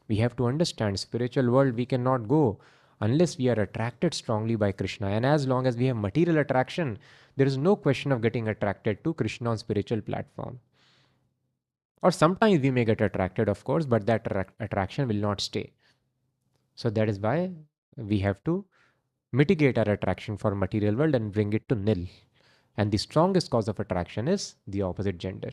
We have to understand, spiritual world we cannot go unless we are attracted strongly by Krishna. And as long as we have material attraction, there is no question of getting attracted to Krishna on spiritual platform. Or sometimes we may get attracted, of course, but that attraction will not stay. So that is why we have to mitigate our attraction for material world and bring it to nil. And the strongest cause of attraction is the opposite gender.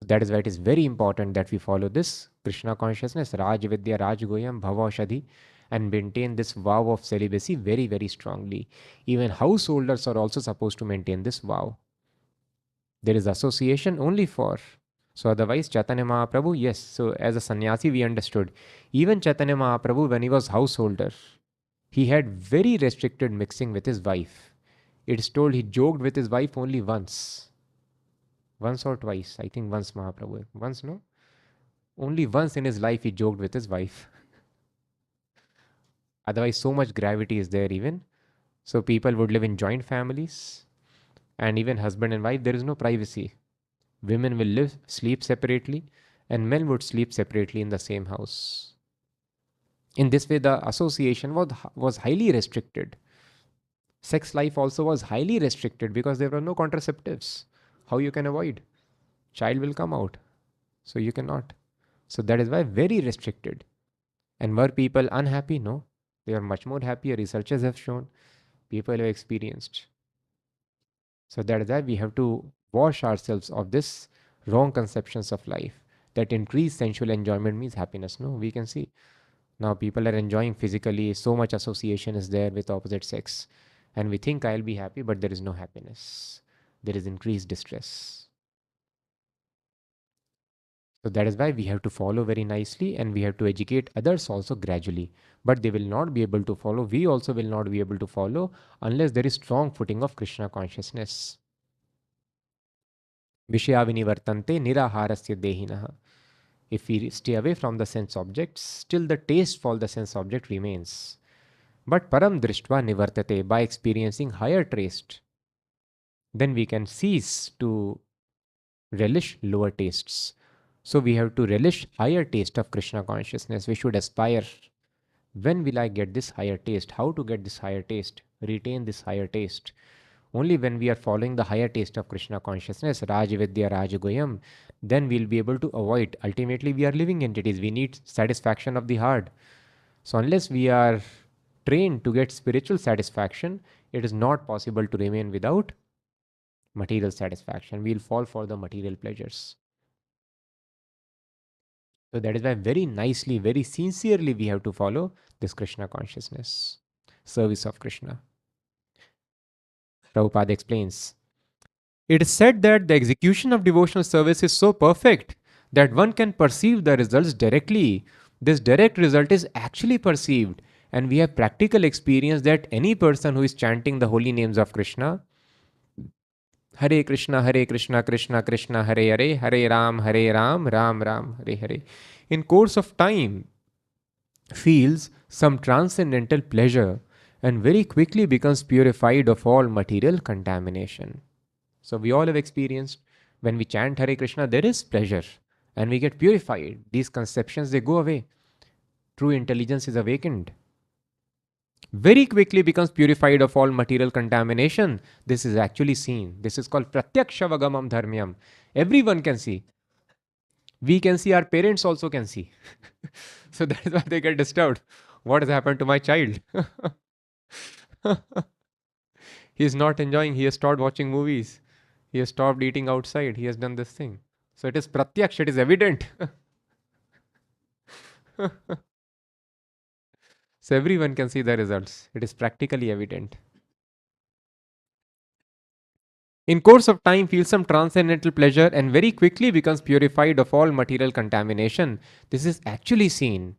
That is why it is very important that we follow this Krishna consciousness, Raj Vidya, Raj Goyam, Bhava Shadhi, and maintain this vow of celibacy very, very strongly. Even householders are also supposed to maintain this vow. There is association only for. So otherwise, Chaitanya Mahaprabhu, yes. So as a sannyasi, we understood. Even Chaitanya Mahaprabhu, when he was householder, he had very restricted mixing with his wife. It is told he joked with his wife only once. Once or twice. I think once Mahaprabhu. Once, no? Only once in his life he joked with his wife. Otherwise, so much gravity is there even. So people would live in joint families. And even husband and wife, there is no privacy. Women will live, sleep separately. And men would sleep separately in the same house. In this way, the association was highly restricted. Sex life also was highly restricted because there were no contraceptives. How you can avoid? Child will come out. So you cannot. So that is why very restricted. And were people unhappy? No. They are much more happier. Researchers have shown. People have experienced. So that is why we have to wash ourselves of this wrong conceptions of life. That increased sensual enjoyment means happiness. No, we can see. Now people are enjoying physically. So much association is there with opposite sex. And we think I'll be happy, but there is no happiness. There is increased distress. So that is why we have to follow very nicely and we have to educate others also gradually. But they will not be able to follow. We also will not be able to follow unless there is strong footing of Krishna consciousness. Vishya vinivartante niraharasya dehinaha. If we stay away from the sense objects, still the taste for the sense object remains. But param drishtva nivartate, by experiencing higher taste, then we can cease to relish lower tastes. So we have to relish higher taste of Krishna consciousness. We should aspire. When will I get this higher taste? How to get this higher taste? Retain this higher taste. Only when we are following the higher taste of Krishna consciousness, Raj Vidya, Raj Goyam, then we'll be able to avoid. Ultimately, we are living entities. We need satisfaction of the heart. So unless we are trained to get spiritual satisfaction, it is not possible to remain without material satisfaction. We'll fall for the material pleasures. So that is why very nicely, very sincerely we have to follow this Krishna consciousness, service of Krishna. Prabhupada explains, it is said that the execution of devotional service is so perfect that one can perceive the results directly. This direct result is actually perceived, and we have practical experience that any person who is chanting the holy names of Krishna, Hare Krishna, Krishna Krishna, Hare Hare, Hare Ram, Ram Ram, Hare Hare, in course of time feels some transcendental pleasure and very quickly becomes purified of all material contamination. So we all have experienced when we chant Hare Krishna, there is pleasure and we get purified. These conceptions, they go away. True intelligence is awakened. Very quickly becomes purified of all material contamination. This is actually seen. This is called Pratyaksha Dharmyam. Everyone can see. We can see, our parents also can see. So that is why they get disturbed. What has happened to my child? He is not enjoying. He has stopped watching movies. He has stopped eating outside. He has done this thing. So it is pratyaksh, it is evident. So everyone can see the results. It is practically evident. In course of time, feels some transcendental pleasure and very quickly becomes purified of all material contamination. This is actually seen.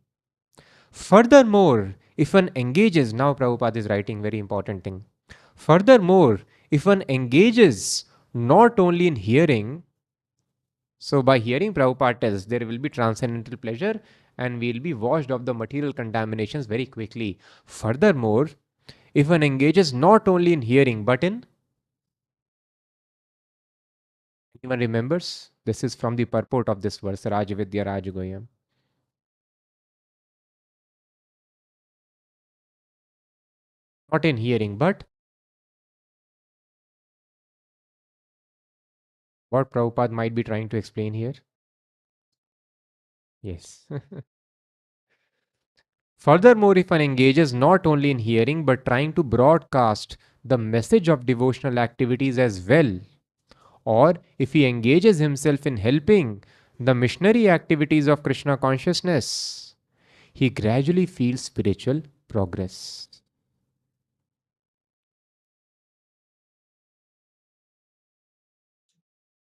Furthermore, if one engages, now Prabhupada is writing very important thing. Furthermore, if one engages not only in hearing, so by hearing, Prabhupada tells there will be transcendental pleasure and we will be washed of the material contaminations very quickly. Furthermore, if one engages not only in hearing but in, anyone remembers? This is from the purport of this verse, Rajavidya Rajagoyam. Not in hearing, but what Prabhupada might be trying to explain here? Yes. Furthermore, if one engages not only in hearing but trying to broadcast the message of devotional activities as well, or if he engages himself in helping the missionary activities of Krishna consciousness, he gradually feels spiritual progress.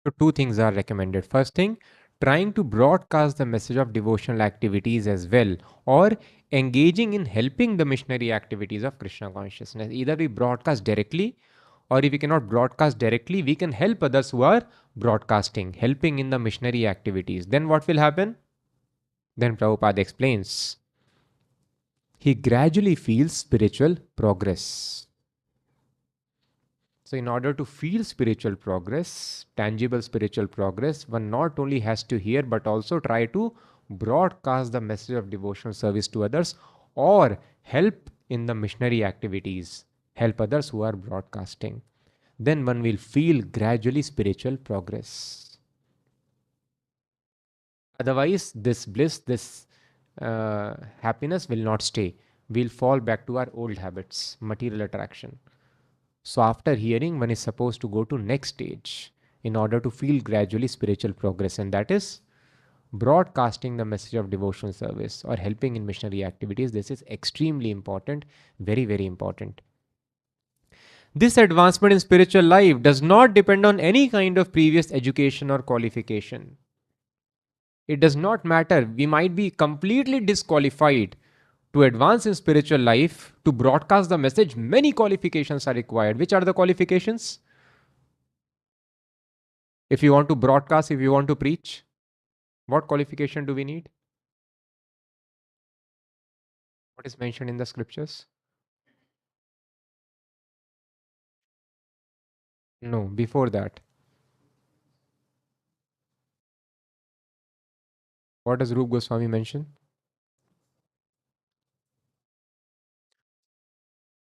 So, two things are recommended. First thing, trying to broadcast the message of devotional activities as well, or engaging in helping the missionary activities of Krishna consciousness. Either we broadcast directly, or if we cannot broadcast directly, we can help others who are broadcasting, helping in the missionary activities. Then what will happen? Then Prabhupada explains, he gradually feels spiritual progress. So, in order to feel spiritual progress, tangible spiritual progress, one not only has to hear but also try to broadcast the message of devotional service to others or help in the missionary activities, help others who are broadcasting. Then one will feel gradually spiritual progress. Otherwise, this bliss, this happiness will not stay. We'll fall back to our old habits, material attraction. So after hearing, one is supposed to go to next stage in order to feel gradually spiritual progress, and that is broadcasting the message of devotional service or helping in missionary activities. This is extremely important, very, very important. This advancement in spiritual life does not depend on any kind of previous education or qualification. It does not matter. We might be completely disqualified to advance in spiritual life, to broadcast the message. Many qualifications are required. Which are the qualifications? If you want to broadcast, if you want to preach, what qualification do we need? What is mentioned in the scriptures? No, before that. What does Rup Goswami mention?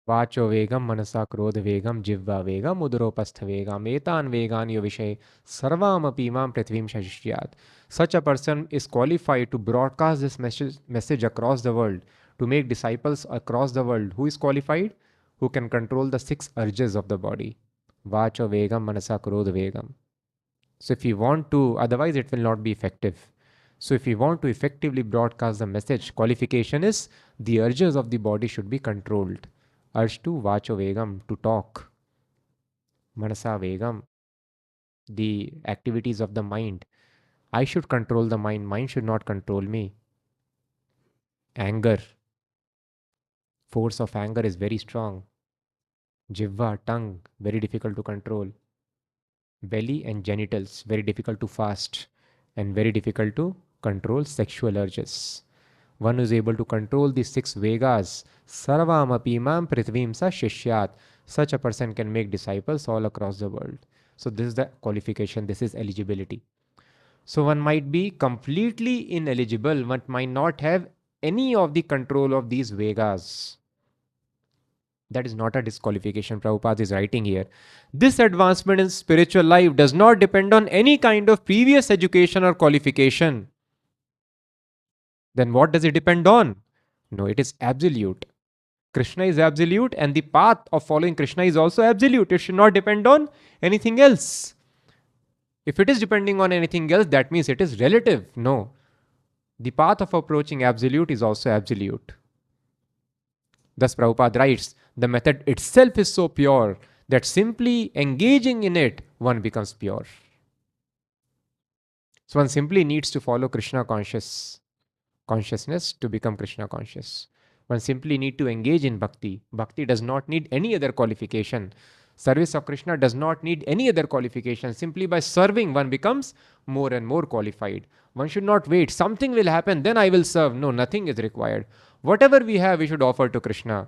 वाचो वेगम मनसा क्रोध वेगम जिह्वा वेगम उदरोपस्थ वेगम एतान वेगान यो विषय सर्वामपि इमाम पृथ्वीम शशिष्यात्. Such a person is qualified to broadcast this message across the world, to make disciples across the world. Who is qualified? Who can control the six urges of the body. Vacho vegam manasa krodha vegam. So if you want to, otherwise it will not be effective. So if you want to effectively broadcast the message, qualification is the urges of the body should be controlled. Urge to vacho vegam, to talk. Manasa vegam, the activities of the mind. I should control the mind. Mind should not control me. Anger. Force of anger is very strong. Jivva, tongue, very difficult to control. Belly and genitals, very difficult to fast and very difficult to control sexual urges. One who is able to control the 6 Vegas, Sarvam apimam prithvim sa shishyat. Such a person can make disciples all across the world. So this is the qualification, this is eligibility. So one might be completely ineligible, one might not have any of the control of these Vegas. That is not a disqualification. Prabhupada is writing here. This advancement in spiritual life does not depend on any kind of previous education or qualification. Then what does it depend on? No, it is absolute. Krishna is absolute and the path of following Krishna is also absolute. It should not depend on anything else. If it is depending on anything else, that means it is relative. No. The path of approaching absolute is also absolute. Thus Prabhupada writes, the method itself is so pure that simply engaging in it, one becomes pure. So one simply needs to follow Krishna consciousness to become Krishna conscious. One simply need to engage in bhakti. Bhakti does not need any other qualification. Service of Krishna does not need any other qualification. Simply by serving, one becomes more and more qualified. One should not wait. Something will happen, then I will serve. No, nothing is required. Whatever we have, we should offer to Krishna.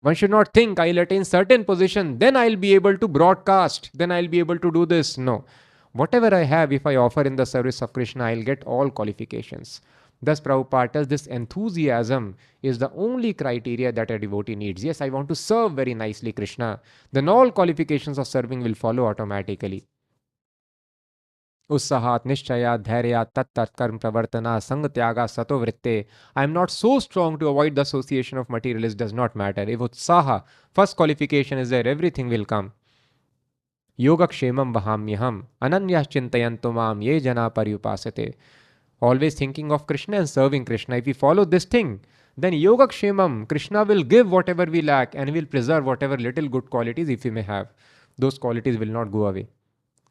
One should not think, I'll attain certain position, then I'll be able to broadcast, then I'll be able to do this. No. Whatever I have, if I offer in the service of Krishna, I'll get all qualifications. Thus, Prabhupada tells this enthusiasm is the only criteria that a devotee needs. Yes, I want to serve very nicely Krishna. Then all qualifications of serving will follow automatically. Ussahat, Nishchayat, Dhairya, Tat Karm Pravartana, Sang Tyaga, Sato Vritte. I am not so strong to avoid the association of materialists, does not matter. If Utsaha, first qualification is there, everything will come. Yogakshemam Vahamyaham, Ananyah Chintayanto Mam, Ye Jana Paryupasate. Always thinking of Krishna and serving Krishna. If we follow this thing, then Yogakshemam, Krishna will give whatever we lack and will preserve whatever little good qualities if we may have. Those qualities will not go away.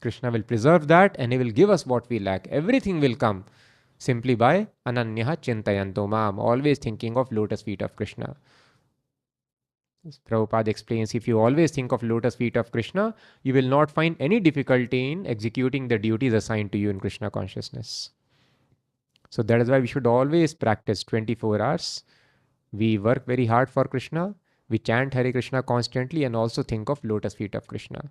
Krishna will preserve that and he will give us what we lack. Everything will come simply by Ananyaha Chintayanto Mam, always thinking of lotus feet of Krishna. Prabhupada explains, if you always think of lotus feet of Krishna, you will not find any difficulty in executing the duties assigned to you in Krishna consciousness. So that is why we should always practice 24 hours. We work very hard for Krishna. We chant Hare Krishna constantly and also think of lotus feet of Krishna.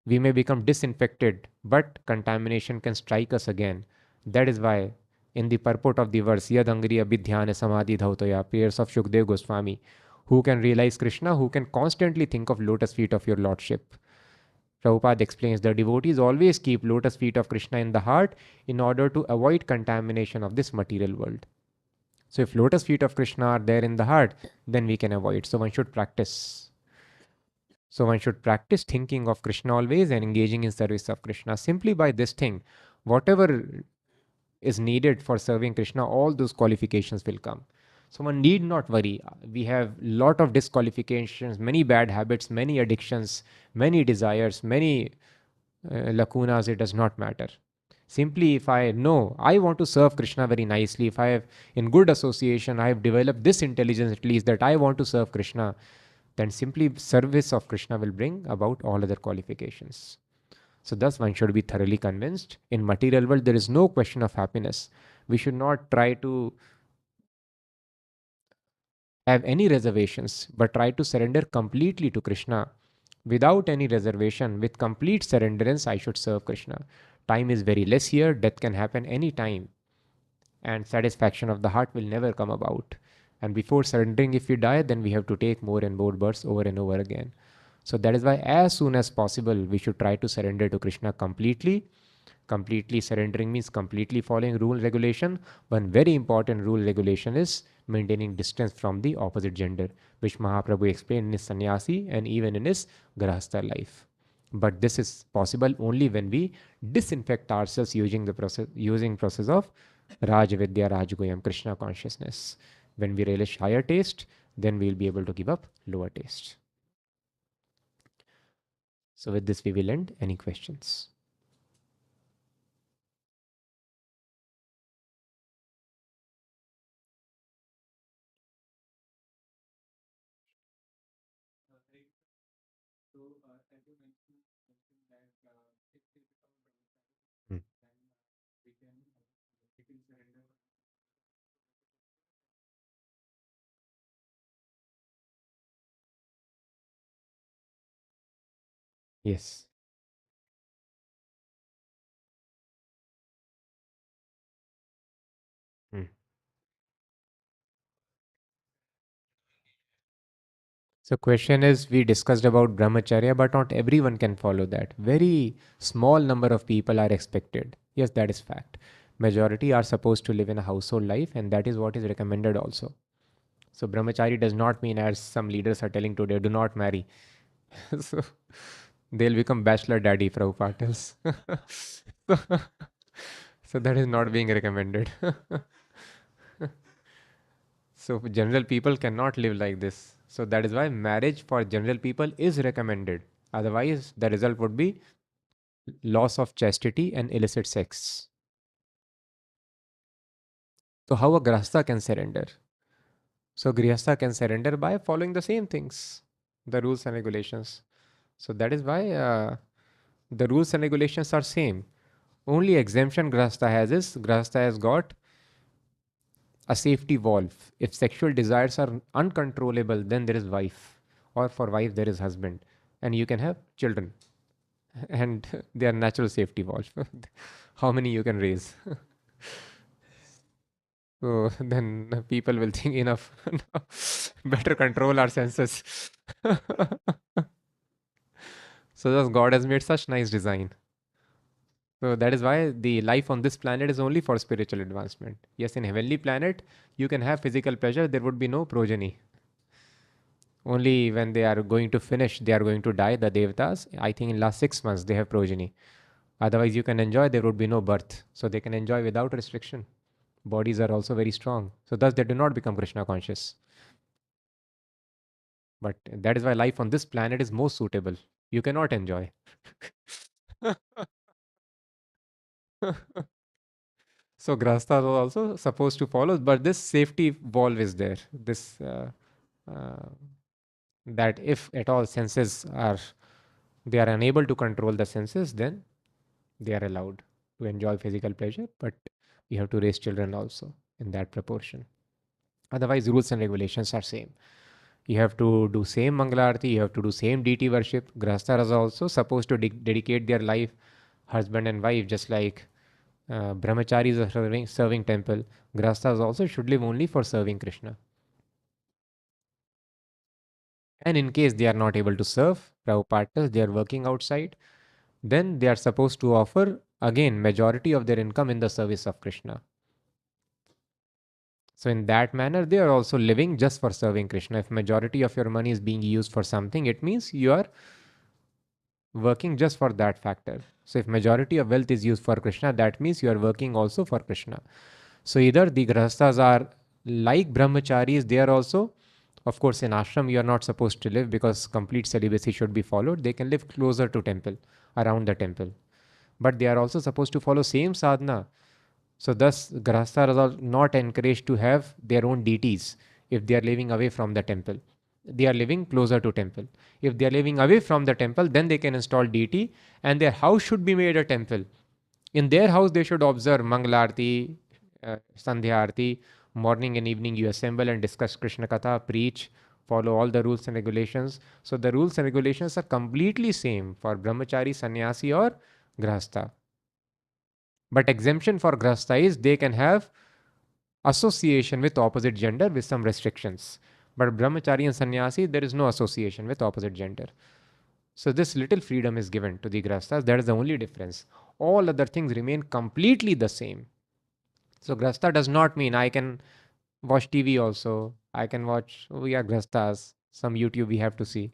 We may become disinfected, but contamination can strike us again. That is why in the purport of the verse, Yad Angriya Bidhyana Samadhi Dhautaya, prayers of Shukdev Goswami, who can realize Krishna, who can constantly think of lotus feet of your Lordship. Prabhupada explains, the devotees always keep lotus feet of Krishna in the heart in order to avoid contamination of this material world. So if lotus feet of Krishna are there in the heart, then we can avoid. So one should practice. So one should practice thinking of Krishna always and engaging in service of Krishna. Simply by this thing, whatever is needed for serving Krishna, all those qualifications will come. So one need not worry. We have lot of disqualifications, many bad habits, many addictions, many desires, many lacunas. It does not matter. Simply if I know I want to serve Krishna very nicely, if I have in good association, I have developed this intelligence at least that I want to serve Krishna, then simply service of Krishna will bring about all other qualifications. So thus one should be thoroughly convinced. In material world, there is no question of happiness. We should not try to have any reservations, but try to surrender completely to Krishna. Without any reservation, with complete surrenderance, I should serve Krishna. Time is very less here. Death can happen any time. And satisfaction of the heart will never come about. And before surrendering, if we die, then we have to take more and more births over and over again. So that is why as soon as possible, we should try to surrender to Krishna completely. Completely surrendering means completely following rule regulation. One very important rule regulation is maintaining distance from the opposite gender, which Mahaprabhu explained in his sannyasi and even in his grahastha life. But this is possible only when we disinfect ourselves using process of Rajavidya Rajgoyam, Krishna consciousness. When we relish higher taste, then we will be able to give up lower taste. So with this we will end. Any questions? Hmm. Yes. Hmm. So question is, we discussed about brahmacharya, but not everyone can follow that. Very small number of people are expected. Yes, that is fact. Majority are supposed to live in a household life, and that is what is recommended also. So brahmachari does not mean, as some leaders are telling today, do not marry. So they'll become bachelor daddy, Prabhupada tells. so, so that is not being recommended. So general people cannot live like this. So that is why marriage for general people is recommended. Otherwise, the result would be loss of chastity and illicit sex. So how a grahastha can surrender? So grihastha can surrender by following the same things, the rules and regulations. So that is why the rules and regulations are same. Only exemption grahastha has is grahastha has got a safety valve. If sexual desires are uncontrollable, then there is wife, or for wife there is husband, and you can have children, and they are natural safety valve. How many you can raise? So then people will think enough, better control our senses. So thus God has made such nice design. So that is why the life on this planet is only for spiritual advancement. Yes, in heavenly planet, you can have physical pleasure, there would be no progeny. Only when they are going to finish, they are going to die, the devatas. I think in last 6 months they have progeny. Otherwise, you can enjoy, there would be no birth. So they can enjoy without restriction. Bodies are also very strong. So thus they do not become Krishna conscious. But that is why life on this planet is most suitable. You cannot enjoy. So Grahastha was also supposed to follow, but this safety valve is there. This uh, that if at all senses are they are unable to control the senses, then they are allowed to enjoy physical pleasure, but you have to raise children also in that proportion. Otherwise, rules and regulations are same. You have to do same Mangalarti, you have to do same deity worship. Grahasthas are also supposed to dedicate their life, husband and wife, just like brahmacharis are serving temple. Grahasthas also should live only for serving Krishna. And in case they are not able to serve, Prabhupada, they are working outside, then they are supposed to offer again majority of their income in the service of Krishna. So in that manner, they are also living just for serving Krishna. If majority of your money is being used for something, it means you are working just for that factor. So if majority of wealth is used for Krishna, that means you are working also for Krishna. So either the grahasthas are like brahmacharis, they are also, of course, in ashram you are not supposed to live because complete celibacy should be followed. They can live closer to temple, around the temple. But they are also supposed to follow same sadhana. So thus grahasthas are not encouraged to have their own deities if they are living away from the temple. They are living closer to temple. If they are living away from the temple, then they can install deity and their house should be made a temple. In their house, they should observe Mangalarti, Sandhya Arti. Morning and evening, you assemble and discuss Krishna Katha, preach, follow all the rules and regulations. So the rules and regulations are completely same for brahmachari, sannyasi, or grahastha. But exemption for grahastha is they can have association with opposite gender with some restrictions. But brahmachari and sannyasi, there is no association with opposite gender. So this little freedom is given to the grahasthas. That is the only difference. All other things remain completely the same. So grahastha does not mean I can watch TV also. I can watch, we are grahasthas. Some YouTube we have to see.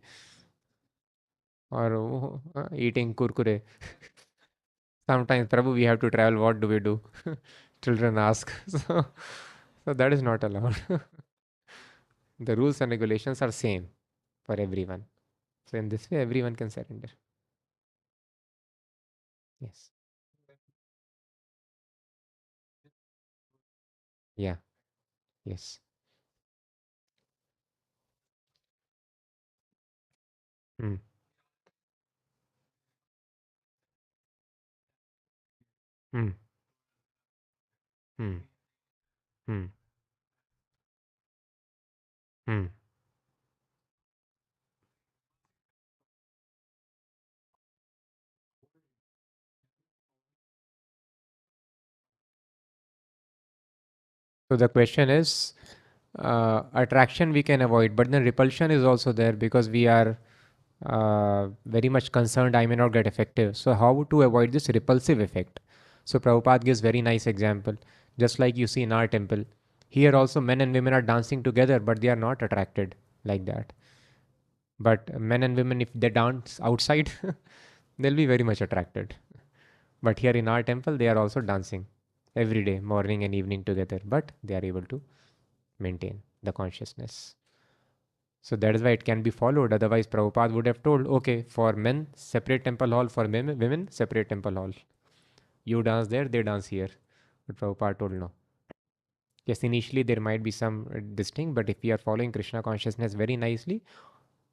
Or eating kurkure. Sometimes, Prabhu, we have to travel. What do we do? Children ask. So that is not allowed. The rules and regulations are same for everyone. So in this way, everyone can surrender. Yes. Yeah. Yes. Hmm. Hmm. Hmm. Hmm. Hmm. So the question is, attraction we can avoid, but then repulsion is also there because we are very much concerned I may not get effective. So how to avoid this repulsive effect? So Prabhupada gives very nice example. Just like you see in our temple, here also men and women are dancing together, but they are not attracted like that. But men and women, if they dance outside, they'll be very much attracted. But here in our temple, they are also dancing every day, morning and evening together, but they are able to maintain the consciousness. So that is why it can be followed. Otherwise, Prabhupada would have told, okay, for men, separate temple hall, for women, separate temple hall. You dance there, they dance here. But Prabhupada told no. Yes, initially there might be some distinct, but if we are following Krishna consciousness very nicely,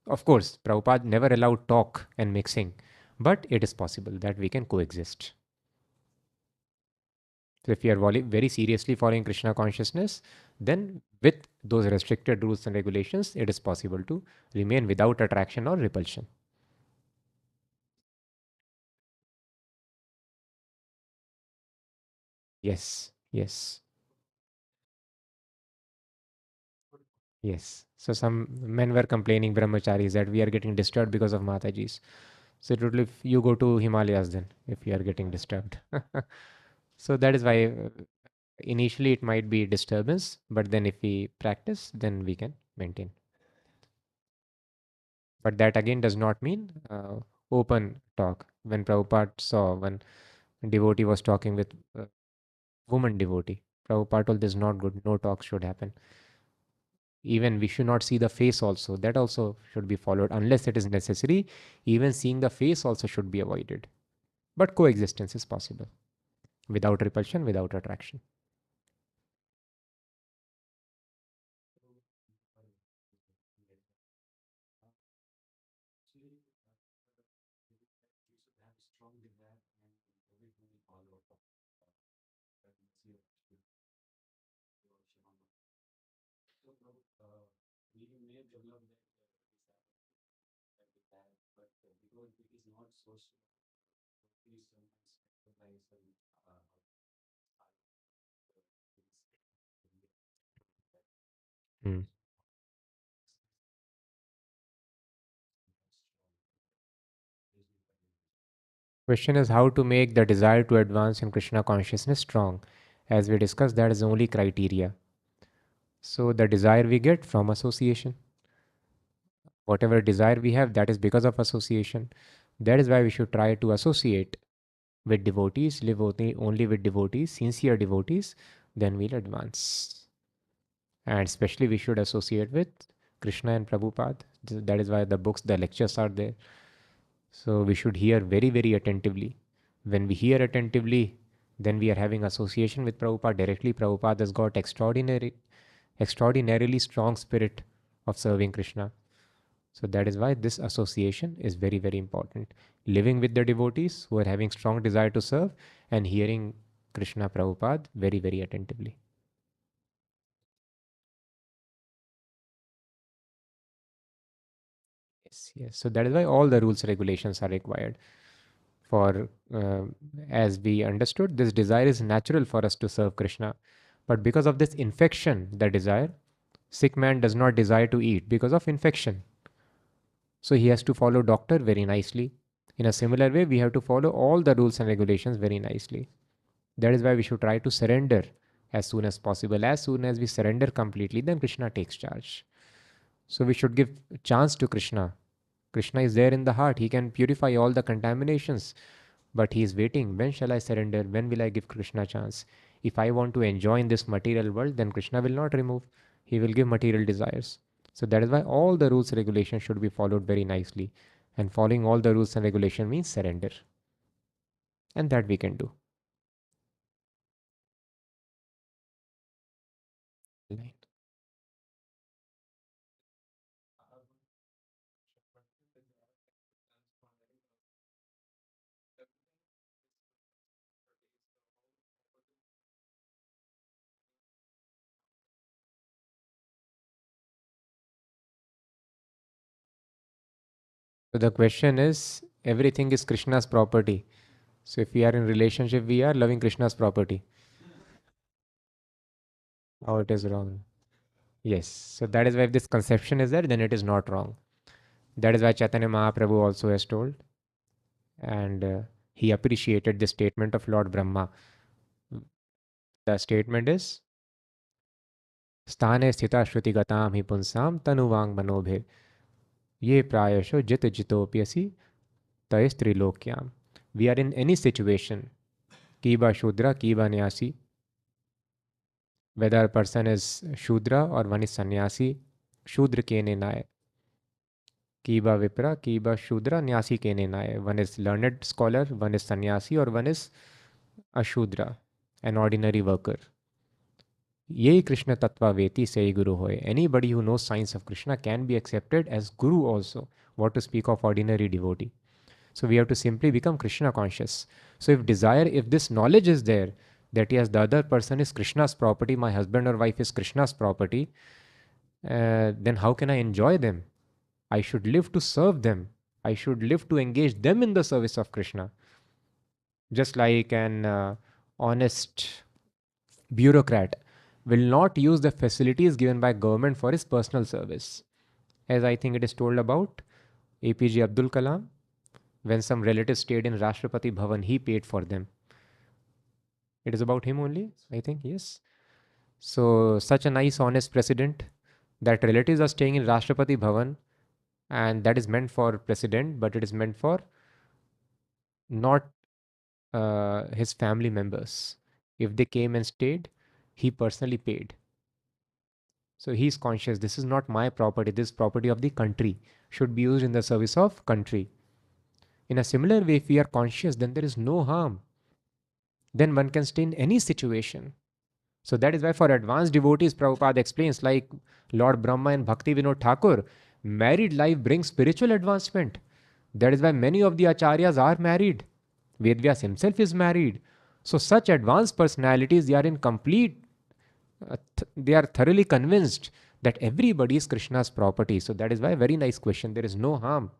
of course, Prabhupada never allowed talk and mixing, but it is possible that we can coexist. So if we are very seriously following Krishna consciousness, then with those restricted rules and regulations, it is possible to remain without attraction or repulsion. Yes, yes, yes. So some men were complaining, brahmacharis, that we are getting disturbed because of Mataji's. So it would if you go to Himalayas then, if you are getting disturbed. So that is why initially it might be disturbance, but then if we practice, then we can maintain. But that again does not mean open talk. When Prabhupada saw one devotee was talking with woman devotee, Prabhupada told this is not good. No talk should happen. Even we should not see the face also. That also should be followed unless it is necessary. Even seeing the face also should be avoided. But coexistence is possible without repulsion, without attraction. Hmm. Question is how to make the desire to advance in Krishna consciousness strong. As we discussed, that is the only criteria. So the desire we get from association. Whatever desire we have, that is because of association. That is why we should try to associate with devotees, live only with devotees, sincere devotees, then we'll advance. And especially we should associate with Krishna and Prabhupada. That is why the books, the lectures are there. So we should hear very, very attentively. When we hear attentively, then we are having association with Prabhupada directly. Prabhupada has got extraordinarily strong spirit of serving Krishna. So that is why this association is very, very important. Living with the devotees who are having strong desire to serve and hearing Krishna Prabhupada very, very attentively. Yes, yes. So that is why all the rules regulations are required. For as we understood, this desire is natural for us to serve Krishna, but because of this infection, the desire, sick man does not desire to eat because of infection. So he has to follow doctor very nicely. In a similar way, we have to follow all the rules and regulations very nicely. That is why we should try to surrender as soon as possible. As soon as we surrender completely, then Krishna takes charge. So we should give chance to Krishna. Krishna is there in the heart. He can purify all the contaminations. But he is waiting. When shall I surrender? When will I give Krishna chance? If I want to enjoy in this material world, then Krishna will not remove. He will give material desires. So that is why all the rules regulations should be followed very nicely. And following all the rules and regulation means surrender. And that we can do. Right. So the question is, everything is Krishna's property. So if we are in relationship, we are loving Krishna's property. Oh, it is wrong. Yes. So that is why if this conception is there, then it is not wrong. That is why Chaitanya Mahaprabhu also has told, and he appreciated the statement of Lord Brahma. The statement is, Sthane sthita shruti gatam hi punsam tanuvang manobhe ye prayasho jit jitopyasi tayas trilokyam. We are in any situation, kiba shudra, kiba nyasi, whether a person is shudra or one is sannyasi, shudra kene nae, kiba vipra, kiba shudra, nyasi kene nae. One is learned scholar, one is sannyasi, or one is a shudra, an ordinary worker. Ye Krishna Tattva Veti say Guru Hoy. Anybody who knows science of Krishna can be accepted as Guru also. What to speak of ordinary devotee? So we have to simply become Krishna conscious. So if this knowledge is there, that yes, the other person is Krishna's property, my husband or wife is Krishna's property, then how can I enjoy them? I should live to serve them. I should live to engage them in the service of Krishna. Just like an honest bureaucrat will not use the facilities given by government for his personal service. As I think it is told about APJ Abdul Kalam, when some relatives stayed in Rashtrapati Bhavan, he paid for them. It is about him only, I think, yes. So, such a nice, honest president that relatives are staying in Rashtrapati Bhavan, and that is meant for president, but it is meant for not his family members. If they came and stayed, he personally paid. So he's conscious, this is not my property, this property of the country should be used in the service of country. In a similar way, if we are conscious, then there is no harm. Then one can stay in any situation. So that is why for advanced devotees, Prabhupada explains, like Lord Brahma and Bhakti Vinod Thakur, married life brings spiritual advancement. That is why many of the acharyas are married. Vedvyas himself is married. So such advanced personalities, they are in complete, they are thoroughly convinced that everybody is Krishna's property. So that is why, very nice question, there is no harm.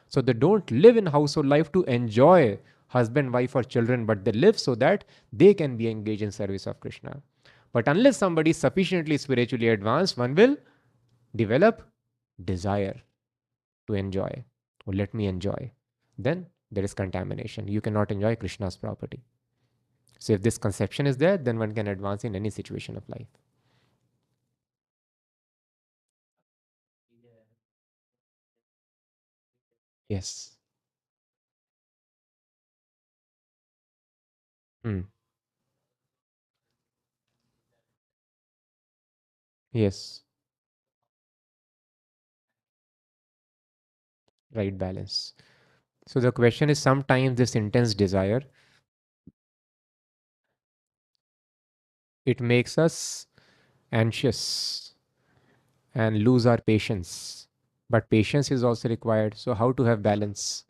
So they don't live in household life to enjoy husband, wife, or children, but they live so that they can be engaged in service of Krishna. But unless somebody is sufficiently spiritually advanced, one will develop desire to enjoy. Oh, let me enjoy. Then there is contamination. You cannot enjoy Krishna's property. So if this conception is there, then one can advance in any situation of life. Yes. Hmm. Yes. Right balance. So the question is, sometimes this intense desire, it makes us anxious and lose our patience. But patience is also required. So how to have balance?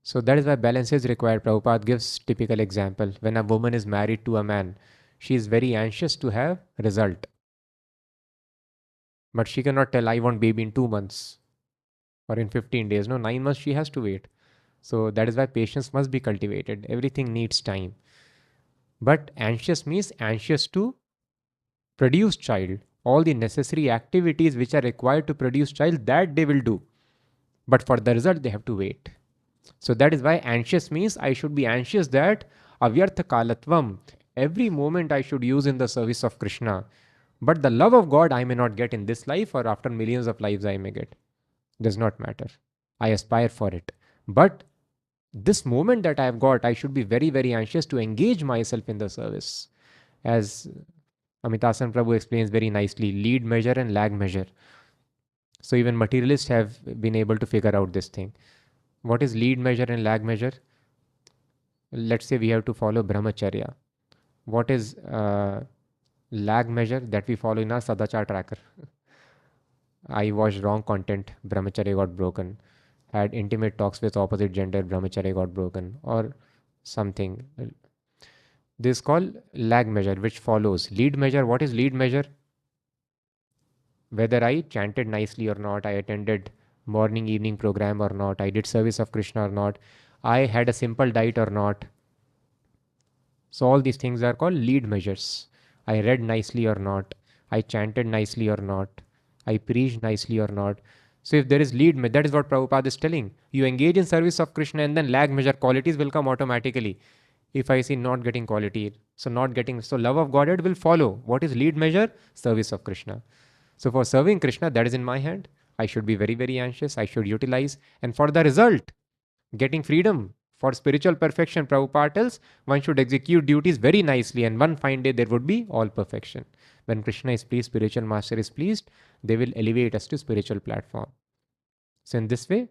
So that is why balance is required. Prabhupada gives typical example. When a woman is married to a man, she is very anxious to have result. But she cannot tell, I want baby in 2 months or in 15 days. No, 9 months she has to wait. So that is why patience must be cultivated. Everything needs time. But anxious means anxious to produce child. All the necessary activities which are required to produce child, that they will do. But for the result, they have to wait. So that is why anxious means I should be anxious that avyartha kalatvam, every moment I should use in the service of Krishna. But the love of God I may not get in this life, or after millions of lives I may get. Does not matter. I aspire for it. But this moment that I have got, I should be very, very anxious to engage myself in the service. As Amitasan Prabhu explains very nicely, lead measure and lag measure. So even materialists have been able to figure out this thing. What is lead measure and lag measure? Let's say we have to follow brahmacharya. What is lag measure that we follow in our sadachar tracker? I watched wrong content, brahmacharya got broken. Had intimate talks with opposite gender, brahmacharya got broken, or something. This is called lag measure, which follows. Lead measure, what is lead measure? Whether I chanted nicely or not, I attended morning, evening program or not, I did service of Krishna or not, I had a simple diet or not. So all these things are called lead measures. I read nicely or not, I chanted nicely or not, I preached nicely or not. So if there is that is what Prabhupada is telling. You engage in service of Krishna and then lag measure qualities will come automatically. If I see not getting quality, so love of Godhead will follow. What is lead measure? Service of Krishna. So for serving Krishna, that is in my hand. I should be very, very anxious. I should utilize. And for the result, getting freedom for spiritual perfection, Prabhupada tells one should execute duties very nicely, and one fine day there would be all perfection. When Krishna is pleased, spiritual master is pleased, they will elevate us to spiritual platform. So in this way,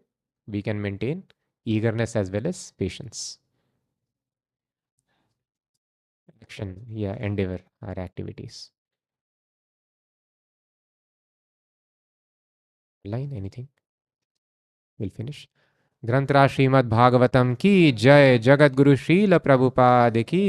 we can maintain eagerness as well as patience. Action, yeah, endeavor, our activities. Line, anything? We'll finish. ग्रंथराज Shrimad Bhagavatam की जय, जगत गुरु श्रील प्रभुपाद की